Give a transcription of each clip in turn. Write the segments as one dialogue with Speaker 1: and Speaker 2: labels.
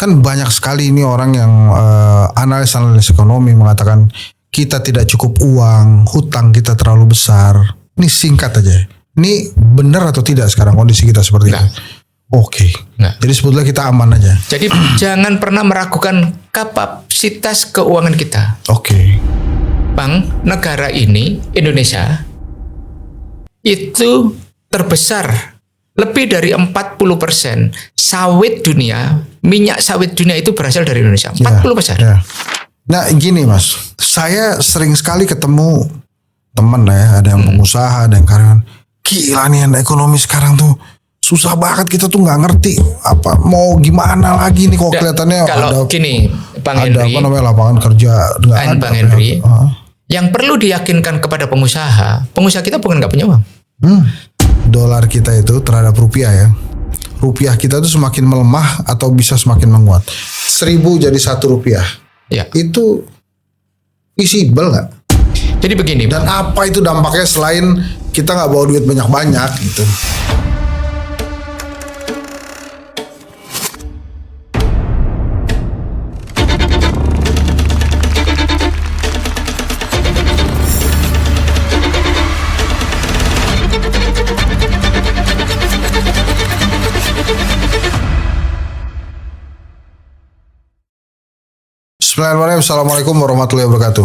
Speaker 1: Kan banyak sekali ini orang yang analis ekonomi mengatakan kita tidak cukup uang, hutang kita terlalu besar. Ini singkat aja. Ini benar atau tidak sekarang kondisi kita seperti itu? Oke. Jadi sebetulnya kita aman aja.
Speaker 2: Jadi jangan pernah meragukan kapasitas keuangan kita.
Speaker 1: Oke.
Speaker 2: Bang, negara ini, Indonesia, itu terbesar. Lebih dari 40% sawit dunia, minyak sawit dunia itu berasal dari Indonesia. 40%.
Speaker 1: Ya. Nah gini Mas, saya sering sekali ketemu teman ya, ada yang pengusaha, ada yang karyawan. Gila nih ekonomi sekarang tuh susah banget, kita tuh nggak ngerti apa mau gimana lagi nih kok kelihatannya.
Speaker 2: Kalau
Speaker 1: ada,
Speaker 2: gini, Bang
Speaker 1: ada
Speaker 2: Henry,
Speaker 1: apa namanya lapangan kerja nggak ada.
Speaker 2: Bang Henry, yang perlu diyakinkan kepada pengusaha kita bukan nggak punya uang.
Speaker 1: Dolar kita itu terhadap rupiah ya. Rupiah kita tuh semakin melemah atau bisa semakin menguat. 1.000 jadi 1 rupiah.
Speaker 2: Ya.
Speaker 1: Itu visible nggak?
Speaker 2: Jadi begini.
Speaker 1: Dan apa itu dampaknya selain kita nggak bawa duit banyak-banyak gitu? Bismillahirrahmanirrahim. Assalamualaikum warahmatullahi wabarakatuh.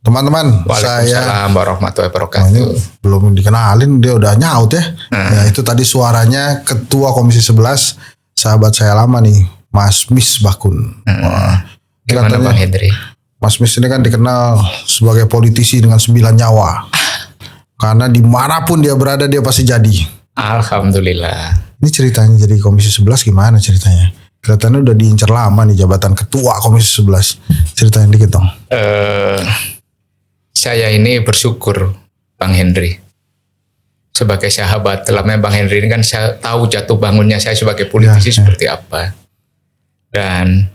Speaker 1: Teman-teman,
Speaker 2: Waalaikumsalam warahmatullahi wabarakatuh.
Speaker 1: Ini belum dikenalin dia udah nyaut ya. Ya itu tadi suaranya Ketua Komisi 11, sahabat saya lama nih, Mas Misbahkun.
Speaker 2: Gimana Bang Henry?
Speaker 1: Mas Mis ini kan dikenal sebagai politisi dengan 9 nyawa. Karena dimanapun dia berada dia pasti jadi.
Speaker 2: Alhamdulillah.
Speaker 1: Ini ceritanya jadi Komisi 11 gimana ceritanya? Kelihatannya udah diincar lama nih jabatan Ketua Komisi 11. Ceritain dikit dong.
Speaker 2: Saya ini bersyukur Bang Henry. Sebagai sahabat dalamnya Bang Henry ini kan saya tahu jatuh bangunnya saya sebagai politisi seperti apa. Dan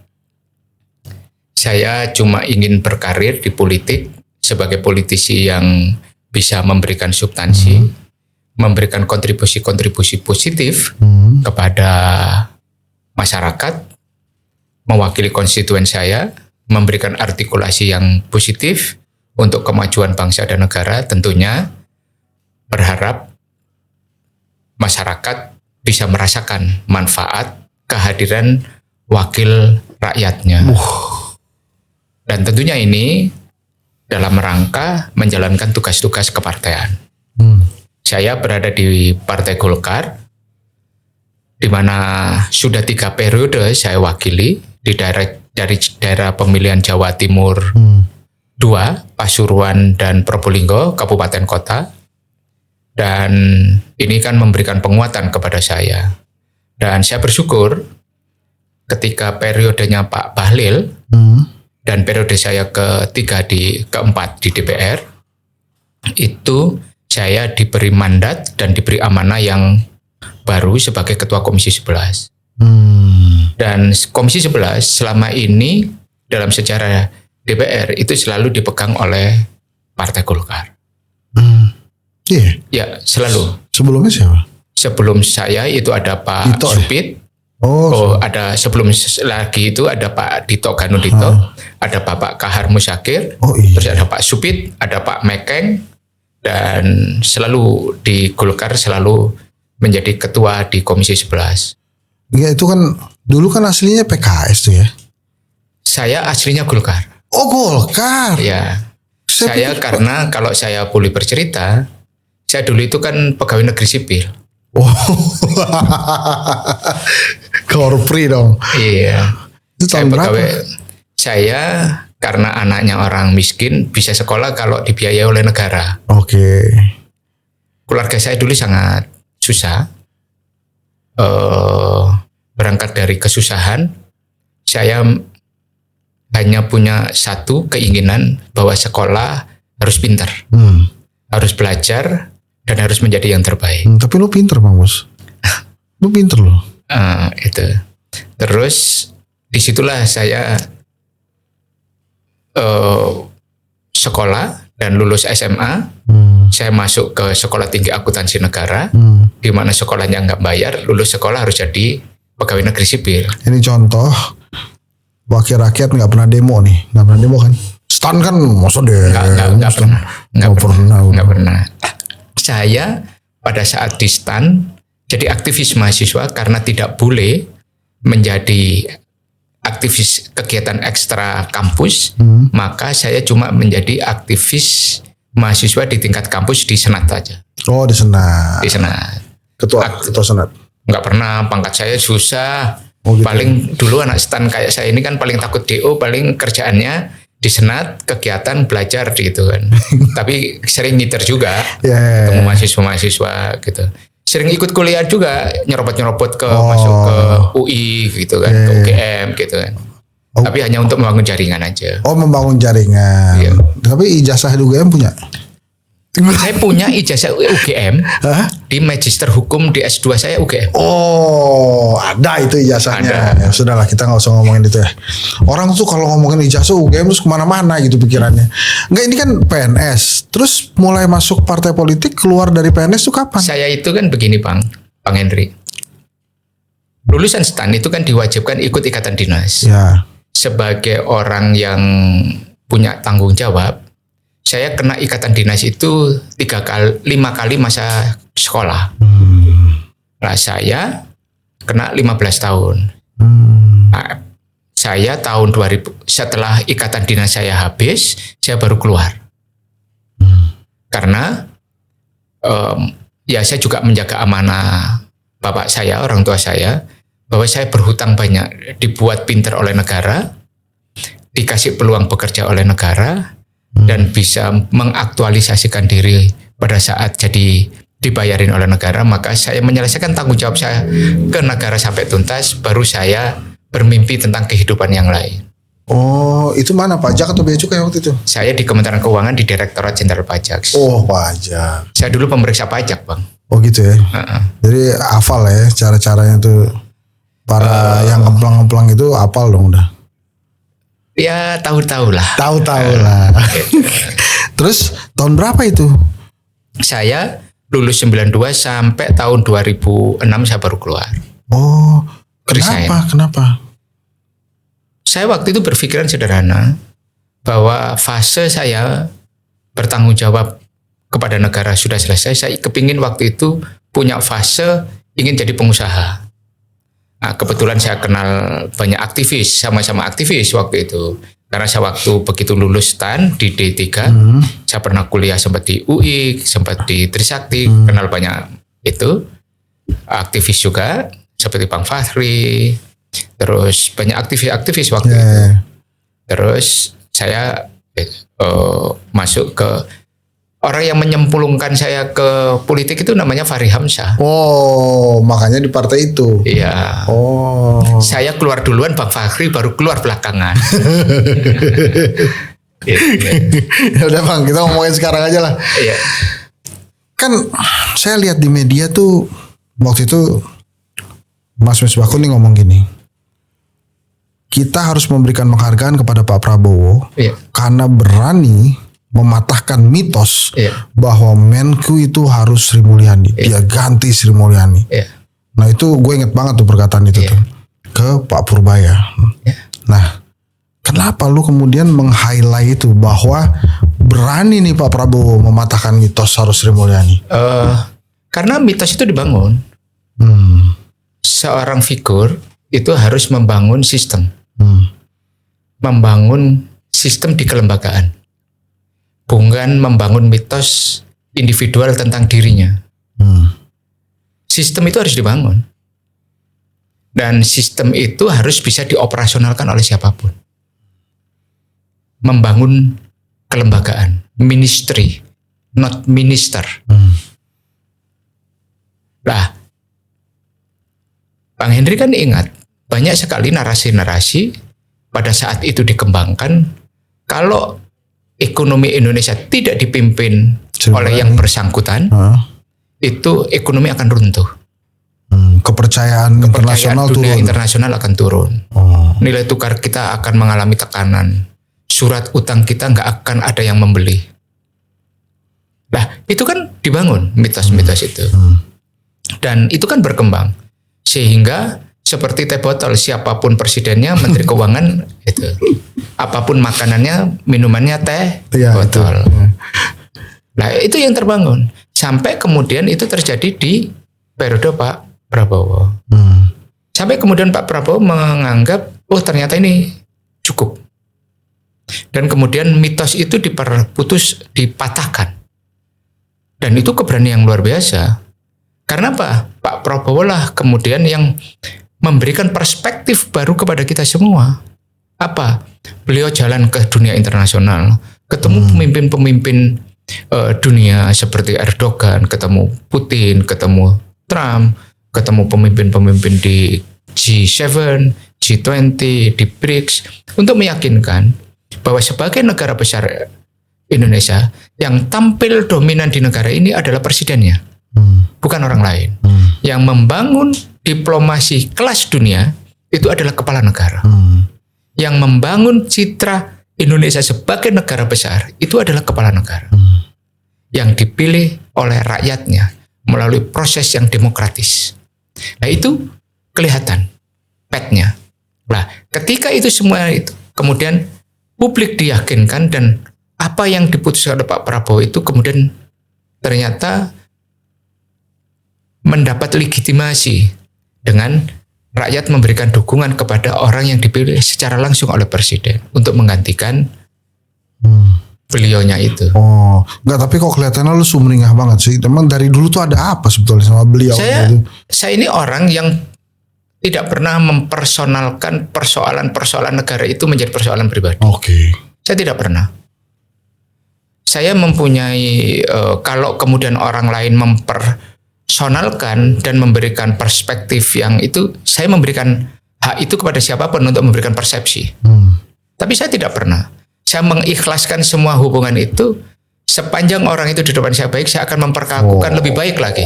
Speaker 2: saya cuma ingin berkarir di politik sebagai politisi yang bisa memberikan substansi, memberikan kontribusi-kontribusi positif kepada masyarakat, mewakili konstituen saya, memberikan artikulasi yang positif untuk kemajuan bangsa dan negara. Tentunya berharap masyarakat bisa merasakan manfaat kehadiran wakil rakyatnya. Dan tentunya ini dalam rangka menjalankan tugas-tugas kepartean. Saya berada di Partai Golkar, di mana sudah 3 periode saya wakili di dari daerah pemilihan Jawa Timur 2, Pasuruan dan Probolinggo, kabupaten kota. Dan ini kan memberikan penguatan kepada saya. Dan saya bersyukur ketika periodenya Pak Bahlil dan periode saya keempat di DPR, itu saya diberi mandat dan diberi amanah yang baru sebagai Ketua Komisi 11. Dan Komisi 11 selama ini dalam sejarah DPR itu selalu dipegang oleh Partai Golkar. Ya, selalu.
Speaker 1: Sebelumnya siapa?
Speaker 2: Sebelum saya itu ada Pak
Speaker 1: Dito,
Speaker 2: Supit. Ada sebelum lagi itu ada Pak Dito Ganudito, ada Bapak Kahar Musyakir, terus ada Pak Supit, ada Pak Mekeng, dan selalu di Golkar selalu menjadi ketua di Komisi 11.
Speaker 1: Iya itu kan dulu kan aslinya PKS tuh ya.
Speaker 2: Saya aslinya Golkar.
Speaker 1: Oh Golkar.
Speaker 2: Ya. Saya karena kalau saya boleh bercerita, saya dulu itu kan pegawai negeri sipil.
Speaker 1: Korpri dong.
Speaker 2: Iya.
Speaker 1: Itu
Speaker 2: Saya
Speaker 1: tahun
Speaker 2: pegawai.
Speaker 1: berapa?
Speaker 2: Saya karena anaknya orang miskin bisa sekolah kalau dibiayai oleh negara.
Speaker 1: Oke.
Speaker 2: Keluarga saya dulu sangat susah. Berangkat dari kesusahan, saya hanya punya satu keinginan bahwa sekolah harus pintar, harus belajar dan harus menjadi yang terbaik.
Speaker 1: Tapi lu pinter Bang Bos. Lu pinter loh.
Speaker 2: Itu. Terus disitulah saya sekolah dan lulus SMA. Saya masuk ke Sekolah Tinggi Akuntansi Negara, di mana sekolahnya nggak bayar, lulus sekolah harus jadi pegawai negeri sipil.
Speaker 1: Ini contoh wakil rakyat nggak pernah demo nih, nggak pernah demo kan? Stan kan maksud deh.
Speaker 2: Nggak pernah. Saya pada saat di STAN jadi aktivis mahasiswa karena tidak boleh menjadi aktivis kegiatan ekstra kampus, maka saya cuma menjadi aktivis mahasiswa di tingkat kampus di Senat aja.
Speaker 1: Oh, di Senat.
Speaker 2: Di Senat.
Speaker 1: Ketua Senat.
Speaker 2: Nggak pernah, pangkat saya susah.
Speaker 1: Oh, gitu.
Speaker 2: Paling dulu anak STAN kayak saya ini kan paling takut DO, paling kerjaannya di Senat kegiatan belajar gitu kan. Tapi sering ngiter juga, ketemu mahasiswa gitu. Sering ikut kuliah juga, nyerobot ke masuk ke UI gitu kan, ke UGM gitu kan. Tapi hanya untuk membangun jaringan aja.
Speaker 1: Oh, membangun jaringan. Iya. Tapi ijazah di UGM punya?
Speaker 2: Saya punya ijazah UGM di Magister Hukum di S2 saya UGM.
Speaker 1: Oh, ada itu ijazahnya. Ya sudahlah, kita nggak usah ngomongin itu ya. Orang tuh kalau ngomongin ijazah UGM terus kemana-mana gitu pikirannya. Enggak, ini kan PNS. Terus mulai masuk partai politik, keluar dari PNS tuh kapan?
Speaker 2: Saya itu kan begini Bang Henry. Lulusan STAN itu kan diwajibkan ikut ikatan dinas.
Speaker 1: Ya.
Speaker 2: Sebagai orang yang punya tanggung jawab, saya kena ikatan dinas itu 5 kali masa sekolah. Nah, saya kena 15 tahun. Nah, saya tahun 2000 setelah ikatan dinas saya habis, saya baru keluar. Karena ya saya juga menjaga amanah bapak saya, orang tua saya, bahwa saya berhutang banyak, dibuat pinter oleh negara, dikasih peluang bekerja oleh negara, dan bisa mengaktualisasikan diri pada saat jadi dibayarin oleh negara. Maka saya menyelesaikan tanggung jawab saya ke negara sampai tuntas, baru saya bermimpi tentang kehidupan yang lain.
Speaker 1: Oh, itu mana, pajak atau bea cukai waktu itu?
Speaker 2: Saya di Kementerian Keuangan di Direktorat Jenderal Pajak.
Speaker 1: Oh, pajak.
Speaker 2: Saya dulu pemeriksa pajak, Bang.
Speaker 1: Oh gitu ya. Jadi hafal ya cara-caranya tuh, para yang kemplang-kemplang itu hafal dong udah.
Speaker 2: Ya tahu-tahu lah.
Speaker 1: Tahu-tahu lah. Terus tahun berapa itu?
Speaker 2: Saya lulus 92 sampai tahun 2006 saya baru keluar.
Speaker 1: Oh,
Speaker 2: Resign.
Speaker 1: Kenapa?
Speaker 2: Saya waktu itu berpikiran sederhana, bahwa fase saya bertanggung jawab kepada negara sudah selesai. Saya kepingin waktu itu punya fase ingin jadi pengusaha. Nah, kebetulan saya kenal banyak aktivis, sama-sama aktivis waktu itu. Karena saya waktu begitu lulus STAN di D3, saya pernah kuliah sempat di UI, sempat di Trisakti, kenal banyak itu. Aktivis juga, seperti Bang Fahri, terus banyak aktivis waktu itu. Terus saya masuk ke orang yang menyemplungkan saya ke politik itu namanya Fahri Hamzah.
Speaker 1: Oh, makanya di partai itu.
Speaker 2: Iya.
Speaker 1: Oh.
Speaker 2: Saya keluar duluan, Bang Fahri baru keluar belakangan.
Speaker 1: Ya udah Bang, kita ngomongin sekarang aja lah.
Speaker 2: Iya.
Speaker 1: Kan saya lihat di media tuh waktu itu Mas Misbahkun nih ngomong gini. Kita harus memberikan penghargaan kepada Pak Prabowo karena berani mematahkan mitos bahwa Menku itu harus Sri Mulyani. Dia ganti Sri Mulyani. Nah itu gue inget banget tuh perkataan itu tuh ke Pak Purbaya. Nah kenapa lu kemudian meng-highlight itu bahwa berani nih Pak Prabowo mematahkan mitos harus Sri Mulyani?
Speaker 2: Karena mitos itu dibangun. Seorang figur itu harus membangun sistem. Membangun sistem di kelembagaan. Bukan membangun mitos individual tentang dirinya. Sistem itu harus dibangun. Dan sistem itu harus bisa dioperasionalkan oleh siapapun. Membangun kelembagaan. Ministry, not minister. Nah, Bang Henry kan ingat, banyak sekali narasi-narasi pada saat itu dikembangkan, kalau ekonomi Indonesia tidak dipimpin oleh yang bersangkutan, itu ekonomi akan runtuh.
Speaker 1: Kepercayaan internasional
Speaker 2: dunia
Speaker 1: turun.
Speaker 2: Internasional akan turun. Nilai tukar kita akan mengalami tekanan. Surat utang kita nggak akan ada yang membeli. Nah, itu kan dibangun mitos-mitos itu. Dan itu kan berkembang. Sehingga seperti teh botol, siapapun presidennya, menteri keuangan itu. Apapun makanannya, minumannya teh
Speaker 1: Iya,
Speaker 2: botol.
Speaker 1: itu.
Speaker 2: Nah, itu yang terbangun. Sampai kemudian itu terjadi di periode Pak Prabowo. Sampai kemudian Pak Prabowo menganggap, oh ternyata ini cukup. Dan kemudian mitos itu dipatahkan. Dan itu keberanian yang luar biasa. Karena apa? Pak Prabowo lah kemudian yang memberikan perspektif baru kepada kita semua. Apa? Beliau jalan ke dunia internasional, ketemu pemimpin-pemimpin dunia seperti Erdogan, ketemu Putin, ketemu Trump, ketemu pemimpin-pemimpin di G7, G20, di BRICS, untuk meyakinkan bahwa sebagai negara besar Indonesia, yang tampil dominan di negara ini adalah presidennya, bukan orang lain. Yang membangun diplomasi kelas dunia itu adalah kepala negara. Yang membangun citra Indonesia sebagai negara besar itu adalah kepala negara. Yang dipilih oleh rakyatnya melalui proses yang demokratis. Nah, itu kelihatan petnya. Nah, ketika itu semua itu kemudian publik diyakinkan, dan apa yang diputuskan oleh Pak Prabowo itu kemudian ternyata mendapat legitimasi dengan rakyat memberikan dukungan kepada orang yang dipilih secara langsung oleh presiden untuk menggantikan beliaunya itu.
Speaker 1: Oh, enggak, tapi kok kelihatannya lu sumringah banget sih. Emang dari dulu tuh ada apa sebetulnya sama beliau?
Speaker 2: Saya ini orang yang tidak pernah mempersonalkan persoalan-persoalan negara itu menjadi persoalan pribadi.
Speaker 1: Oke.
Speaker 2: Saya tidak pernah. Saya mempunyai kalau kemudian orang lain mempersonalkan dan memberikan perspektif yang itu, saya memberikan hak itu kepada siapapun untuk memberikan persepsi. Tapi saya tidak pernah. Saya mengikhlaskan semua hubungan itu. Sepanjang orang itu di depan saya baik, saya akan memperlakukan lebih baik lagi.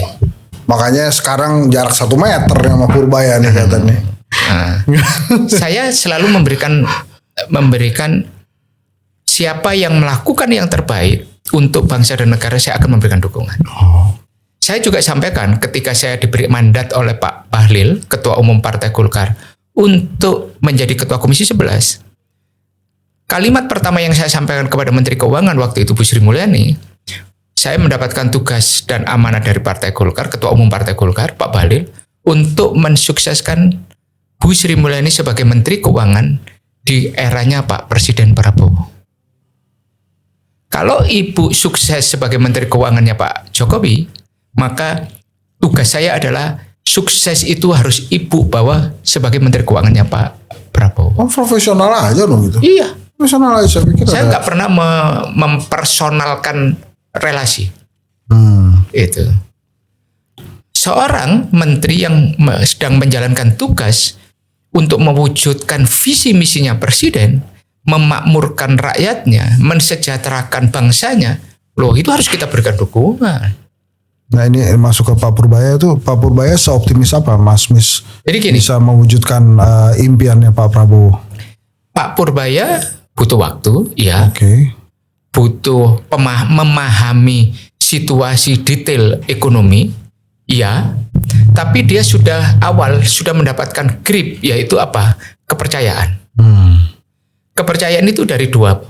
Speaker 1: Makanya sekarang jarak 1 meter sama Purbaya nih katanya.
Speaker 2: Nah, saya selalu memberikan siapa yang melakukan yang terbaik untuk bangsa dan negara, saya akan memberikan dukungan. Saya juga sampaikan ketika saya diberi mandat oleh Pak Bahlil, Ketua Umum Partai Golkar, untuk menjadi Ketua Komisi 11. Kalimat pertama yang saya sampaikan kepada Menteri Keuangan waktu itu Bu Sri Mulyani, saya mendapatkan tugas dan amanah dari Partai Golkar, Ketua Umum Partai Golkar, Pak Bahlil, untuk mensukseskan Bu Sri Mulyani sebagai Menteri Keuangan di eranya Pak Presiden Prabowo. Kalau Ibu sukses sebagai Menteri Keuangannya Pak Jokowi, maka tugas saya adalah sukses itu harus Ibu bawa sebagai Menteri Keuangannya Pak Prabowo.
Speaker 1: Oh, profesional aja dong gitu.
Speaker 2: Iya.
Speaker 1: Profesional aja, saya pikir.
Speaker 2: Saya nggak pernah mempersonalkan relasi. Itu. Seorang menteri yang sedang menjalankan tugas untuk mewujudkan visi misinya presiden, memakmurkan rakyatnya, mensejahterakan bangsanya, loh itu harus kita berikan dukungan.
Speaker 1: Nah, ini masuk ke Pak Purbaya itu, Pak Purbaya seoptimis apa Mas Mis
Speaker 2: Jadi gini,
Speaker 1: bisa mewujudkan impiannya Pak Prabowo?
Speaker 2: Pak Purbaya butuh waktu, ya.
Speaker 1: Oke.
Speaker 2: Butuh memahami situasi detail ekonomi, ya. Tapi dia sudah mendapatkan grip, yaitu apa? Kepercayaan. Kepercayaan itu dari dua,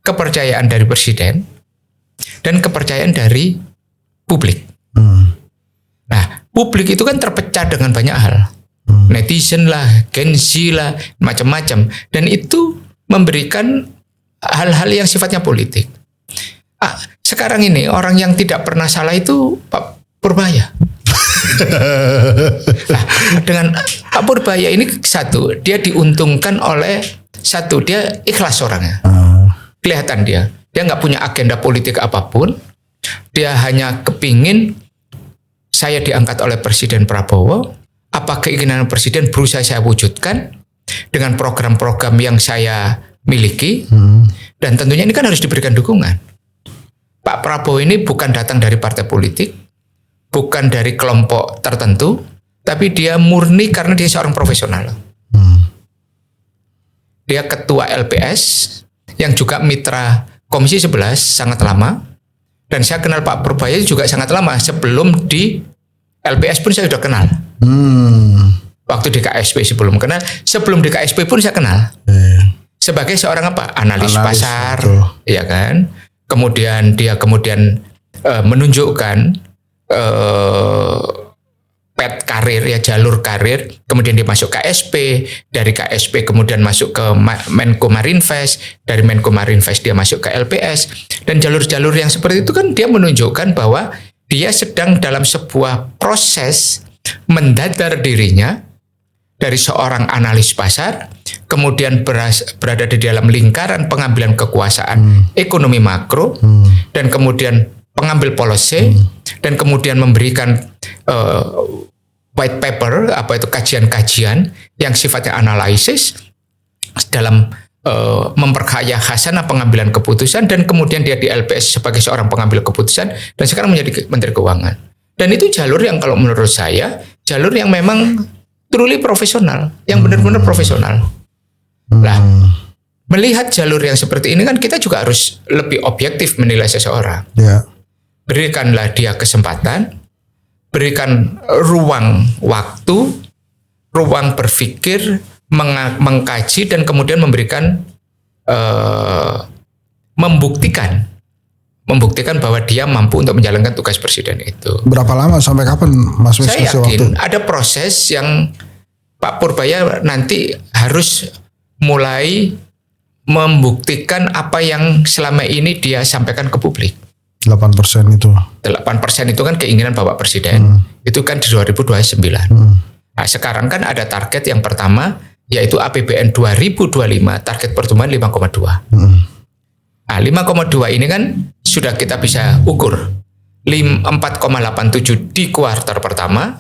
Speaker 2: kepercayaan dari presiden dan kepercayaan dari publik. Nah, publik itu kan terpecah dengan banyak hal. Netizen lah, Gen Z lah, macam-macam. Dan itu memberikan hal-hal yang sifatnya politik. Sekarang ini orang yang tidak pernah salah itu Pak Purbaya. Nah, dengan Pak Purbaya ini satu, dia diuntungkan oleh satu, dia ikhlas orangnya. Kelihatan dia nggak punya agenda politik apapun. Dia hanya kepingin saya diangkat oleh Presiden Prabowo. Apa keinginan Presiden berusaha saya wujudkan dengan program-program yang saya miliki, dan tentunya ini kan harus diberikan dukungan. Pak Prabowo ini bukan datang dari partai politik, bukan dari kelompok tertentu, tapi dia murni karena dia seorang profesional. Dia ketua LPS yang juga mitra Komisi 11 sangat lama, dan saya kenal Pak Purbaya juga sangat lama. Sebelum di LPS pun saya sudah kenal. Waktu di KSP sebelum kenal, sebelum di KSP pun saya kenal. Sebagai seorang apa? Analis pasar,
Speaker 1: betul.
Speaker 2: ya kan? Kemudian dia menunjukkan path karir, ya jalur karir, kemudian dia masuk KSP, dari KSP kemudian masuk ke Menko Marinvest, dari Menko Marinvest dia masuk ke LPS, dan jalur-jalur yang seperti itu kan dia menunjukkan bahwa dia sedang dalam sebuah proses mendadar dirinya dari seorang analis pasar, kemudian berada di dalam lingkaran pengambilan kekuasaan ekonomi makro, dan kemudian pengambil policy, dan kemudian memberikan white paper, apa itu kajian-kajian yang sifatnya analisis dalam memperkaya khasanah pengambilan keputusan, dan kemudian dia di LPS sebagai seorang pengambil keputusan, dan sekarang menjadi Menteri Keuangan. Dan itu jalur yang kalau menurut saya, jalur yang memang truly profesional, yang benar-benar profesional. Nah, melihat jalur yang seperti ini kan kita juga harus lebih objektif menilai seseorang.
Speaker 1: Ya.
Speaker 2: Berikanlah dia kesempatan, berikan ruang waktu, ruang berpikir, mengkaji, dan kemudian memberikan membuktikan bahwa dia mampu untuk menjalankan tugas presiden itu.
Speaker 1: Berapa lama sampai kapan Mas Mis
Speaker 2: Saya
Speaker 1: kasih
Speaker 2: yakin
Speaker 1: waktu?
Speaker 2: ada proses yang Pak Purbaya nanti harus mulai membuktikan apa yang selama ini dia sampaikan ke publik.
Speaker 1: 8% itu.
Speaker 2: 8% itu kan keinginan Bapak Presiden. Itu kan di 2029. Nah, sekarang kan ada target yang pertama, yaitu APBN 2025, target pertumbuhan 5,2. Nah, 5,2 ini kan sudah kita bisa ukur. 4,87 di kuartal pertama,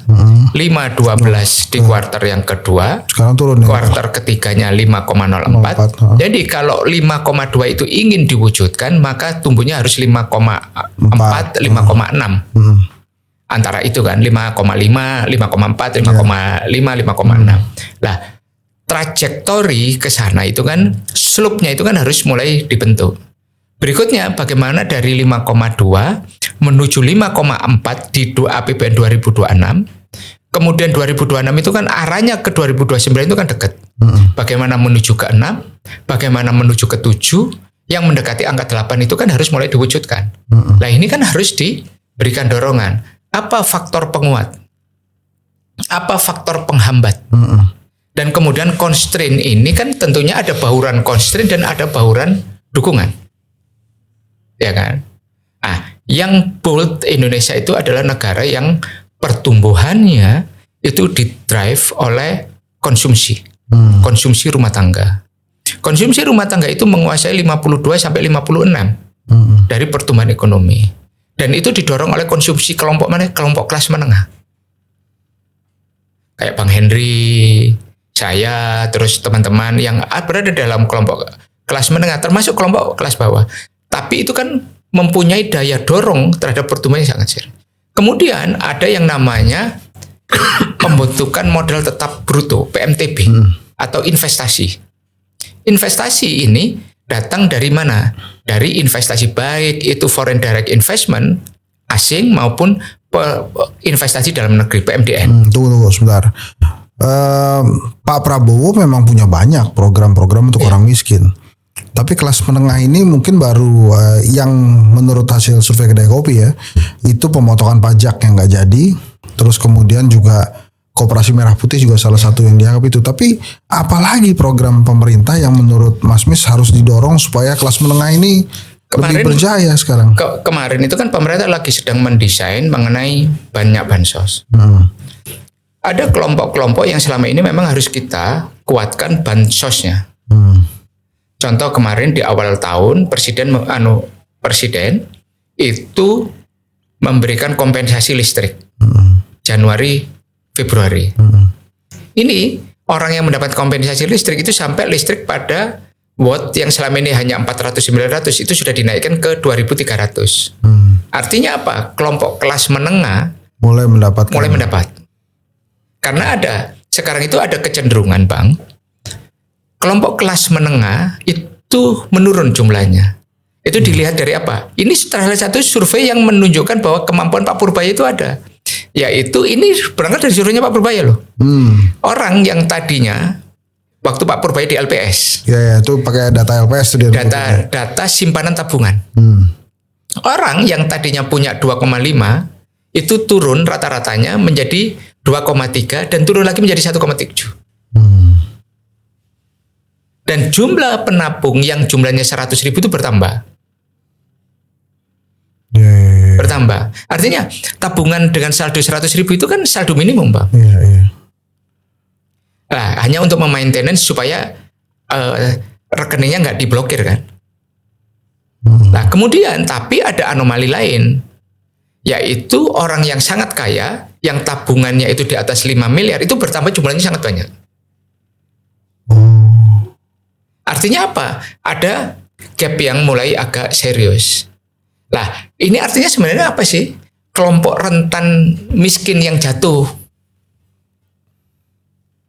Speaker 2: 5,12 di kuartal yang kedua,
Speaker 1: Sekarang turun ya.
Speaker 2: kuartal ketiganya 5,04. Jadi kalau 5,2 itu ingin diwujudkan, maka tumbuhnya harus 5,4, 5,6. Antara itu kan 5,5, 5,4, 5,5, 5,6. Lah, trajektori ke sana itu kan slope-nya itu kan harus mulai dibentuk. Berikutnya bagaimana dari 5,2 menuju 5,4 di APBN 2026. Kemudian 2026 itu kan arahnya ke 2029 itu kan dekat. Bagaimana menuju ke 6, bagaimana menuju ke 7, yang mendekati angka 8 itu kan harus mulai diwujudkan. Nah, ini kan harus diberikan dorongan. Apa faktor penguat? Apa faktor penghambat? Dan kemudian constraint ini kan tentunya ada bauran constraint dan ada bauran dukungan. Ya kan? Ah, yang bold Indonesia itu adalah negara yang pertumbuhannya itu didrive oleh konsumsi. Konsumsi rumah tangga. Konsumsi rumah tangga itu menguasai 52 sampai 56 dari pertumbuhan ekonomi. Dan itu didorong oleh konsumsi kelompok mana? Kelompok kelas menengah. Kayak Bang Henry, saya, terus teman-teman yang berada dalam kelompok kelas menengah, termasuk kelompok kelas bawah. Tapi itu kan mempunyai daya dorong terhadap pertumbuhan yang sangat serius. Kemudian ada yang namanya pembentukan modal tetap bruto, PMTB, atau investasi. Investasi ini datang dari mana? Dari investasi baik itu foreign direct investment asing maupun investasi dalam negeri, PMDN.
Speaker 1: Tunggu sebentar. Pak Prabowo memang punya banyak program-program untuk orang miskin. Tapi kelas menengah ini mungkin baru yang menurut hasil survei kedai kopi ya, itu pemotongan pajak yang nggak jadi. Terus kemudian juga Koperasi Merah Putih juga salah satu yang dianggap itu. Tapi apalagi program pemerintah yang menurut Mas Mis harus didorong supaya kelas menengah ini lebih berjaya sekarang?
Speaker 2: Kemarin itu kan pemerintah lagi sedang mendesain mengenai banyak bansos. Ada kelompok-kelompok yang selama ini memang harus kita kuatkan bansosnya. Contoh kemarin di awal tahun presiden itu memberikan kompensasi listrik Januari Februari. Ini orang yang mendapat kompensasi listrik itu sampai listrik pada watt yang selama ini hanya 400-900 itu sudah dinaikkan ke 2.300. Artinya apa? Kelompok kelas menengah mulai mendapat. Karena sekarang itu ada kecenderungan, Bang. Kelompok kelas menengah itu menurun jumlahnya. Itu dilihat dari apa? Ini salah satu survei yang menunjukkan bahwa kemampuan Pak Purbaya itu ada. Yaitu ini berangkat dari surveinya Pak Purbaya loh. Orang yang tadinya waktu Pak Purbaya di LPS.
Speaker 1: Ya, itu pakai data LPS tuh dia.
Speaker 2: Data simpanan tabungan. Orang yang tadinya punya 2,5 itu turun rata-ratanya menjadi 2,3 dan turun lagi menjadi 1,7. Dan jumlah penabung yang jumlahnya 100.000 itu bertambah. Bertambah. Artinya tabungan dengan saldo 100.000 itu kan saldo minimum, Bang. Nah, hanya untuk memaintenance supaya rekeningnya nggak diblokir kan. Nah, kemudian tapi ada anomali lain, yaitu orang yang sangat kaya, yang tabungannya itu di atas 5 miliar, itu bertambah jumlahnya sangat banyak. Artinya apa? Ada gap yang mulai agak serius. Nah, ini artinya sebenarnya apa sih? Kelompok rentan miskin yang jatuh.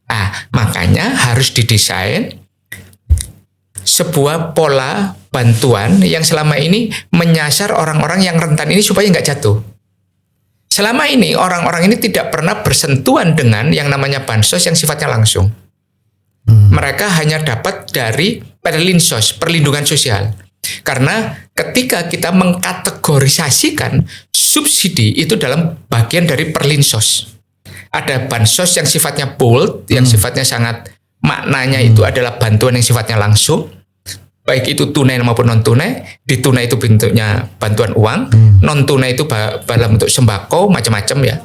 Speaker 2: Nah, makanya harus didesain sebuah pola bantuan yang selama ini menyasar orang-orang yang rentan ini supaya nggak jatuh. Selama ini orang-orang ini tidak pernah bersentuhan dengan yang namanya bansos yang sifatnya langsung. Mereka hanya dapat dari perlinsos, perlindungan sosial. Karena ketika kita mengkategorisasikan subsidi itu dalam bagian dari perlinsos. Ada bansos yang sifatnya bold, yang sifatnya sangat maknanya itu adalah bantuan yang sifatnya langsung. Baik itu tunai maupun non-tunai. Di tunai itu bentuknya bantuan uang. Non-tunai itu dalam bentuk sembako, macam-macam ya.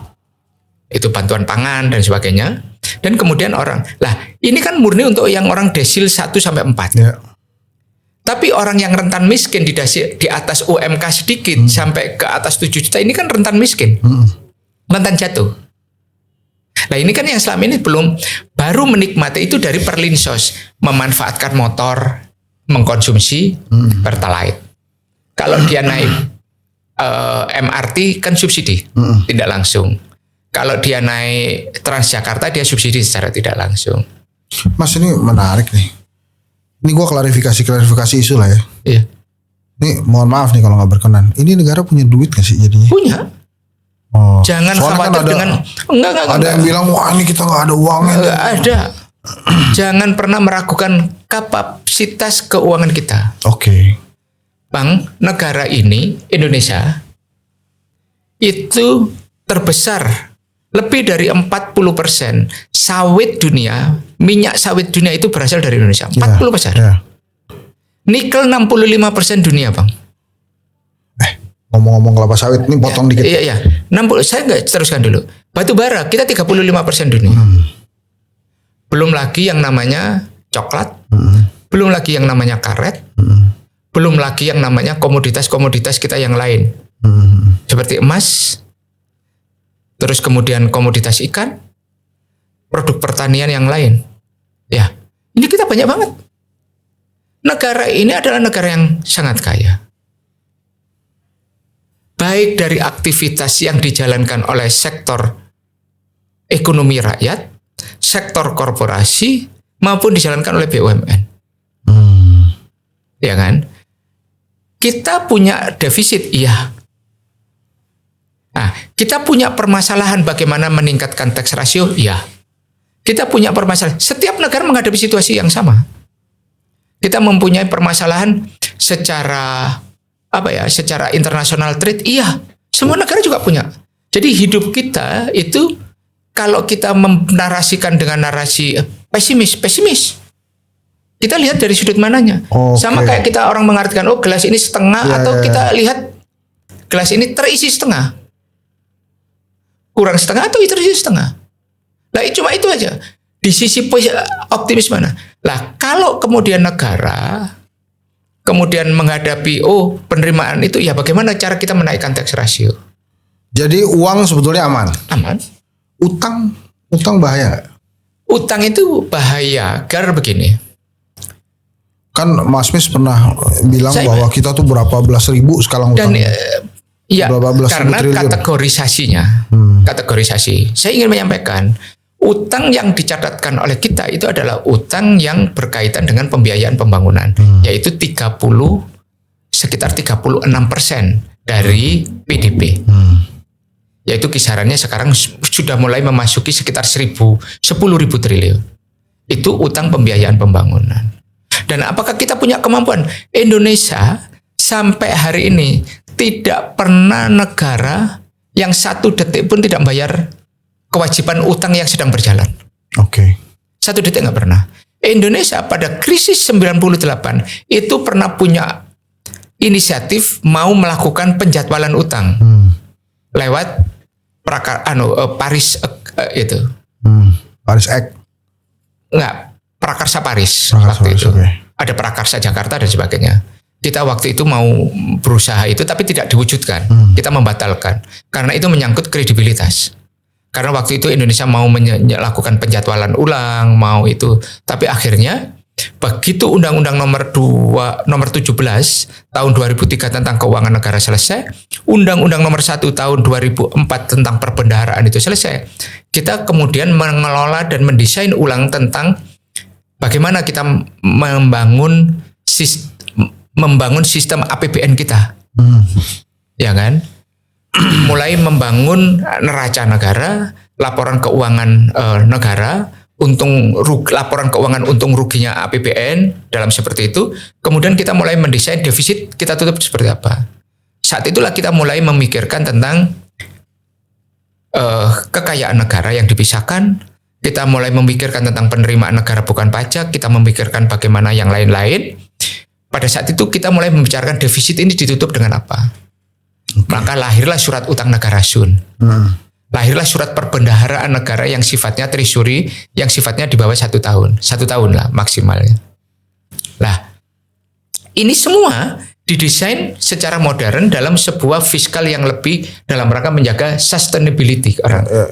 Speaker 2: Itu bantuan pangan dan sebagainya. Dan kemudian orang. Lah, ini kan murni untuk yang orang desil 1-4. Ya. Tapi orang yang rentan miskin di atas UMK sedikit sampai ke atas 7 juta ini kan rentan miskin. Rentan jatuh. Nah, ini kan yang selama ini baru menikmati itu dari perlinsos. Memanfaatkan motor, mengkonsumsi Pertalite. Kalau dia naik MRT kan subsidi, tidak langsung. Kalau dia naik Transjakarta dia subsidi secara tidak langsung.
Speaker 1: Mas, ini menarik nih. Ini gue klarifikasi isu lah ya.
Speaker 2: Iya.
Speaker 1: Ini mohon maaf nih kalau nggak berkenan. Ini negara punya duit nggak sih jadinya?
Speaker 2: Punya.
Speaker 1: Oh.
Speaker 2: Jangan khawatir kan dengan enggak.
Speaker 1: Ada yang bilang wah ini kita nggak ada uangnya.
Speaker 2: Enggak ada. Jangan pernah meragukan kapasitas keuangan kita.
Speaker 1: Oke.
Speaker 2: Bang, negara ini Indonesia itu terbesar. Lebih dari 40% sawit dunia, minyak sawit dunia itu berasal dari Indonesia. 40%. Yeah. Nikel 65% dunia, Bang.
Speaker 1: Ngomong-ngomong kelapa sawit, ini potong dikit.
Speaker 2: Iya. 60, saya nggak teruskan dulu. Batu bara, kita 35% dunia. Belum lagi yang namanya coklat. Belum lagi yang namanya karet. Belum lagi yang namanya komoditas-komoditas kita yang lain. Seperti emas. Terus kemudian komoditas ikan, produk pertanian yang lain. Ya, ini kita banyak banget. Negara ini adalah negara yang sangat kaya. Baik dari aktivitas yang dijalankan oleh sektor ekonomi rakyat, sektor korporasi, maupun dijalankan oleh BUMN. Ya kan? Kita punya defisit, iya. Nah, kita punya permasalahan bagaimana meningkatkan tax ratio, ya. Kita punya permasalahan. Setiap negara menghadapi situasi yang sama. Kita mempunyai permasalahan secara secara international trade, iya. Semua negara juga punya. Jadi hidup kita itu kalau kita menarasikan dengan narasi pesimis. Kita lihat dari sudut mananya. Sama kayak kita orang mengartikan gelas ini setengah atau kita lihat gelas ini terisi setengah. Kurang setengah atau terisi setengah. Nah, cuma itu aja. Di sisi optimis mana? Lah, kalau kemudian negara kemudian menghadapi penerimaan itu, ya bagaimana cara kita menaikkan tax ratio?
Speaker 1: Jadi uang sebetulnya aman.
Speaker 2: Aman.
Speaker 1: Utang bahaya nggak?
Speaker 2: Utang itu bahaya karena begini.
Speaker 1: Kan Mas Mis pernah bilang bahwa kita tuh berapa belas ribu sekarang utang.
Speaker 2: Iya, karena kategorisasinya. Kategorisasi. Saya ingin menyampaikan, utang yang dicatatkan oleh kita itu adalah utang yang berkaitan dengan pembiayaan pembangunan, yaitu sekitar 36% dari PDB. yaitu kisarannya sekarang sudah mulai memasuki sekitar 10.000 triliun. Itu utang pembiayaan pembangunan. Dan apakah kita punya kemampuan? Indonesia sampai hari ini tidak pernah negara yang 1 detik pun tidak membayar kewajiban utang yang sedang berjalan.
Speaker 1: Oke.
Speaker 2: 1 detik nggak pernah. Indonesia pada krisis 98 itu pernah punya inisiatif mau melakukan penjadwalan utang lewat Paris itu.
Speaker 1: Paris Act.
Speaker 2: Enggak, Prakarsa Paris
Speaker 1: Prakarsa
Speaker 2: waktu
Speaker 1: Paris,
Speaker 2: itu.
Speaker 1: oke.
Speaker 2: Ada Prakarsa Jakarta dan sebagainya. Kita waktu itu mau berusaha itu tapi tidak diwujudkan. Kita membatalkan karena itu menyangkut kredibilitas. Karena waktu itu Indonesia mau melakukan penjadwalan ulang, mau itu, tapi akhirnya begitu Undang-Undang nomor 17 tahun 2003 tentang keuangan negara selesai, Undang-Undang nomor 1 tahun 2004 tentang perbendaharaan itu selesai, kita kemudian mengelola dan mendesain ulang tentang bagaimana kita membangun sistem APBN kita. Ya kan? Mulai membangun neraca negara, laporan keuangan negara, laporan keuangan untung ruginya APBN dalam seperti itu. Kemudian kita mulai mendesain defisit kita tutup seperti apa. Saat itulah kita mulai memikirkan tentang kekayaan negara yang dipisahkan. Kita mulai memikirkan tentang penerimaan negara bukan pajak. Kita memikirkan bagaimana yang lain-lain. Pada saat itu kita mulai membicarakan defisit ini ditutup dengan apa. Maka lahirlah surat utang negara SUN. Lahirlah surat perbendaharaan negara yang sifatnya treasury, yang sifatnya di bawah 1 tahun. 1 tahun lah maksimalnya. Lah, ini semua didesain secara modern dalam sebuah fiskal yang lebih dalam rangka menjaga sustainability,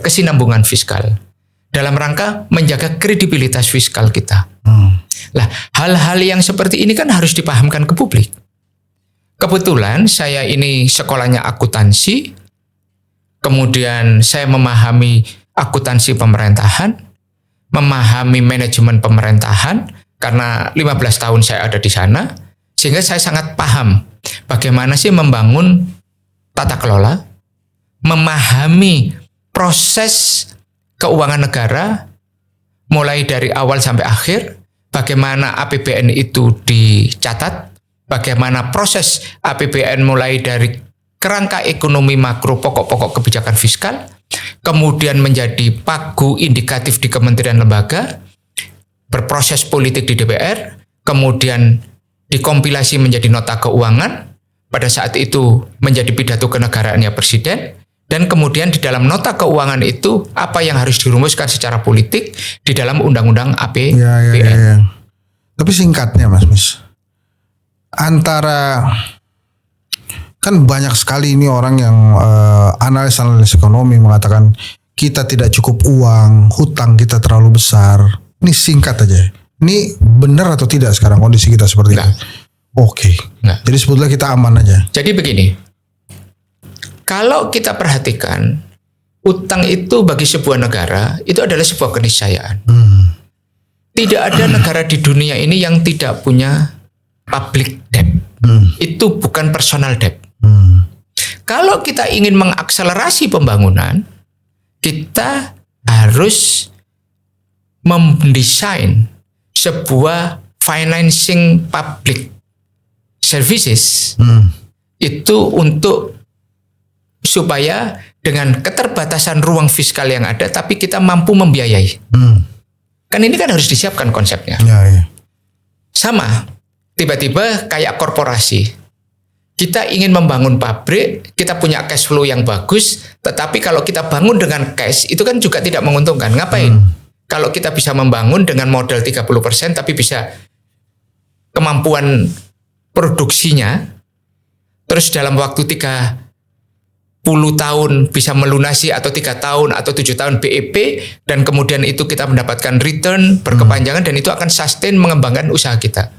Speaker 2: kesinambungan fiskal. Dalam rangka menjaga kredibilitas fiskal kita. Lah, hal-hal yang seperti ini kan harus dipahamkan ke publik. Kebetulan saya ini sekolahnya akuntansi, kemudian saya memahami akuntansi pemerintahan, memahami manajemen pemerintahan, karena 15 tahun saya ada di sana, sehingga saya sangat paham bagaimana sih membangun tata kelola, memahami proses keuangan negara, mulai dari awal sampai akhir, bagaimana APBN itu dicatat, bagaimana proses APBN mulai dari kerangka ekonomi makro pokok-pokok kebijakan fiskal, kemudian menjadi pagu indikatif di kementerian lembaga, berproses politik di DPR, kemudian dikompilasi menjadi nota keuangan, pada saat itu menjadi pidato kenegaraannya presiden, dan kemudian di dalam nota keuangan itu apa yang harus dirumuskan secara politik di dalam undang-undang APBN.
Speaker 1: Ya. Tapi singkatnya Mas. Antara kan banyak sekali ini orang yang analis ekonomi mengatakan kita tidak cukup uang, hutang kita terlalu besar. Ini singkat aja. Ini benar atau tidak sekarang kondisi kita seperti itu? Oke. Jadi sebetulnya kita aman aja.
Speaker 2: Jadi begini, kalau kita perhatikan utang itu bagi sebuah negara itu adalah sebuah keniscayaan. Tidak ada negara di dunia ini yang tidak punya public debt. Itu bukan personal debt. Kalau kita ingin mengakselerasi pembangunan, kita harus mendesain sebuah financing public services itu untuk supaya dengan keterbatasan ruang fiskal yang ada, tapi kita mampu membiayai. Kan ini kan harus disiapkan konsepnya.
Speaker 1: Ya.
Speaker 2: Sama, tiba-tiba kayak korporasi. Kita ingin membangun pabrik, kita punya cash flow yang bagus, tetapi kalau kita bangun dengan cash, itu kan juga tidak menguntungkan. Ngapain? Kalau kita bisa membangun dengan modal 30%, tapi bisa kemampuan produksinya, terus dalam waktu 30 tahun bisa melunasi atau 3 tahun atau 7 tahun BEP, dan kemudian itu kita mendapatkan return berkepanjangan, dan itu akan sustain mengembangkan usaha kita.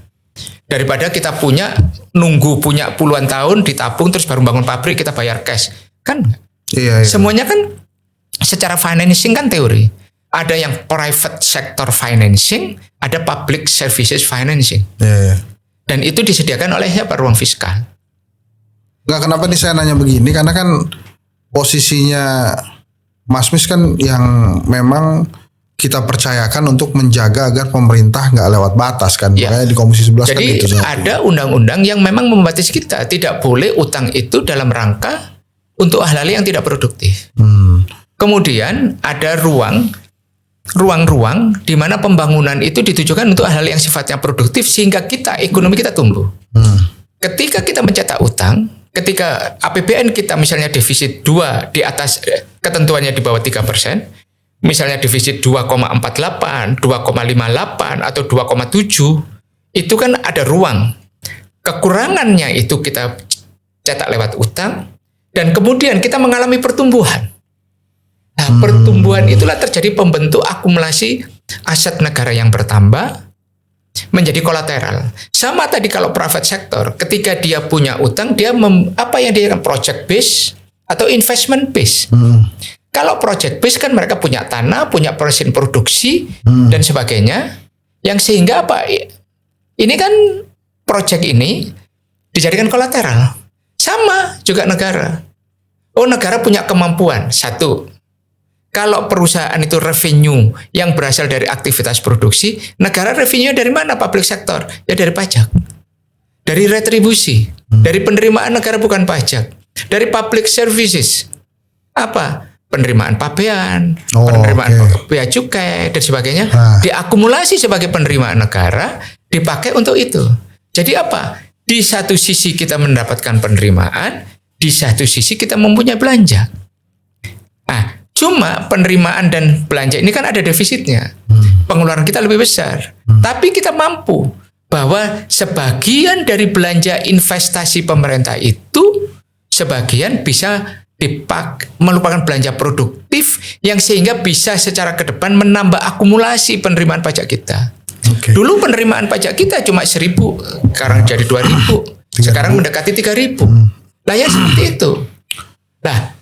Speaker 2: Daripada kita nunggu punya puluhan tahun ditabung terus baru bangun pabrik kita bayar cash. Kan
Speaker 1: Iya.
Speaker 2: semuanya kan secara financing kan teori. Ada yang private sector financing, ada public services financing.
Speaker 1: Iya.
Speaker 2: Dan itu disediakan oleh siapa? Ruang fiskal.
Speaker 1: Nggak, kenapa nih saya nanya begini? Karena kan posisinya Mas Mis kan yang memang kita percayakan untuk menjaga agar pemerintah nggak lewat batas kan.
Speaker 2: Ya.
Speaker 1: Makanya di Komisi 11
Speaker 2: Jadi
Speaker 1: kan itu.
Speaker 2: ada undang-undang yang memang membatasi kita. Tidak boleh utang itu dalam rangka untuk hal-hal yang tidak produktif. Kemudian ada ruang-ruang di mana pembangunan itu ditujukan untuk hal-hal yang sifatnya produktif sehingga ekonomi kita tumbuh. Ketika kita mencetak utang, ketika APBN kita misalnya defisit 2 di atas ketentuannya di bawah 3%, misalnya defisit 2,48, 2,58 atau 2,7, itu kan ada ruang. Kekurangannya itu kita cetak lewat utang dan kemudian kita mengalami pertumbuhan. Nah, pertumbuhan itulah terjadi pembentuk akumulasi aset negara yang bertambah menjadi kolateral. Sama tadi kalau private sector, ketika dia punya utang, dia apa yang dia project base atau investment base. Kalau project base kan mereka punya tanah, punya mesin produksi dan sebagainya, yang sehingga apa? Ini kan project ini dijadikan kolateral. Sama juga negara. Oh, negara punya kemampuan. Satu, kalau perusahaan itu revenue yang berasal dari aktivitas produksi, negara revenue dari mana? Public sector. Ya dari pajak. Dari retribusi. Dari penerimaan negara bukan pajak. Dari public services. Apa? Penerimaan pabean, penerimaan bea cukai dan sebagainya diakumulasi sebagai penerimaan negara, dipakai untuk itu. Jadi apa? Di satu sisi kita mendapatkan penerimaan, di satu sisi kita mempunyai belanja. Nah, cuma penerimaan dan belanja ini kan ada defisitnya. Pengeluaran kita lebih besar. Tapi kita mampu bahwa sebagian dari belanja investasi pemerintah itu sebagian bisa merupakan belanja produktif yang sehingga bisa secara ke depan menambah akumulasi penerimaan pajak kita. Dulu penerimaan pajak kita cuma 1.000, sekarang jadi 2.000, sekarang mendekati 3.000. Lah ya seperti itu. Nah,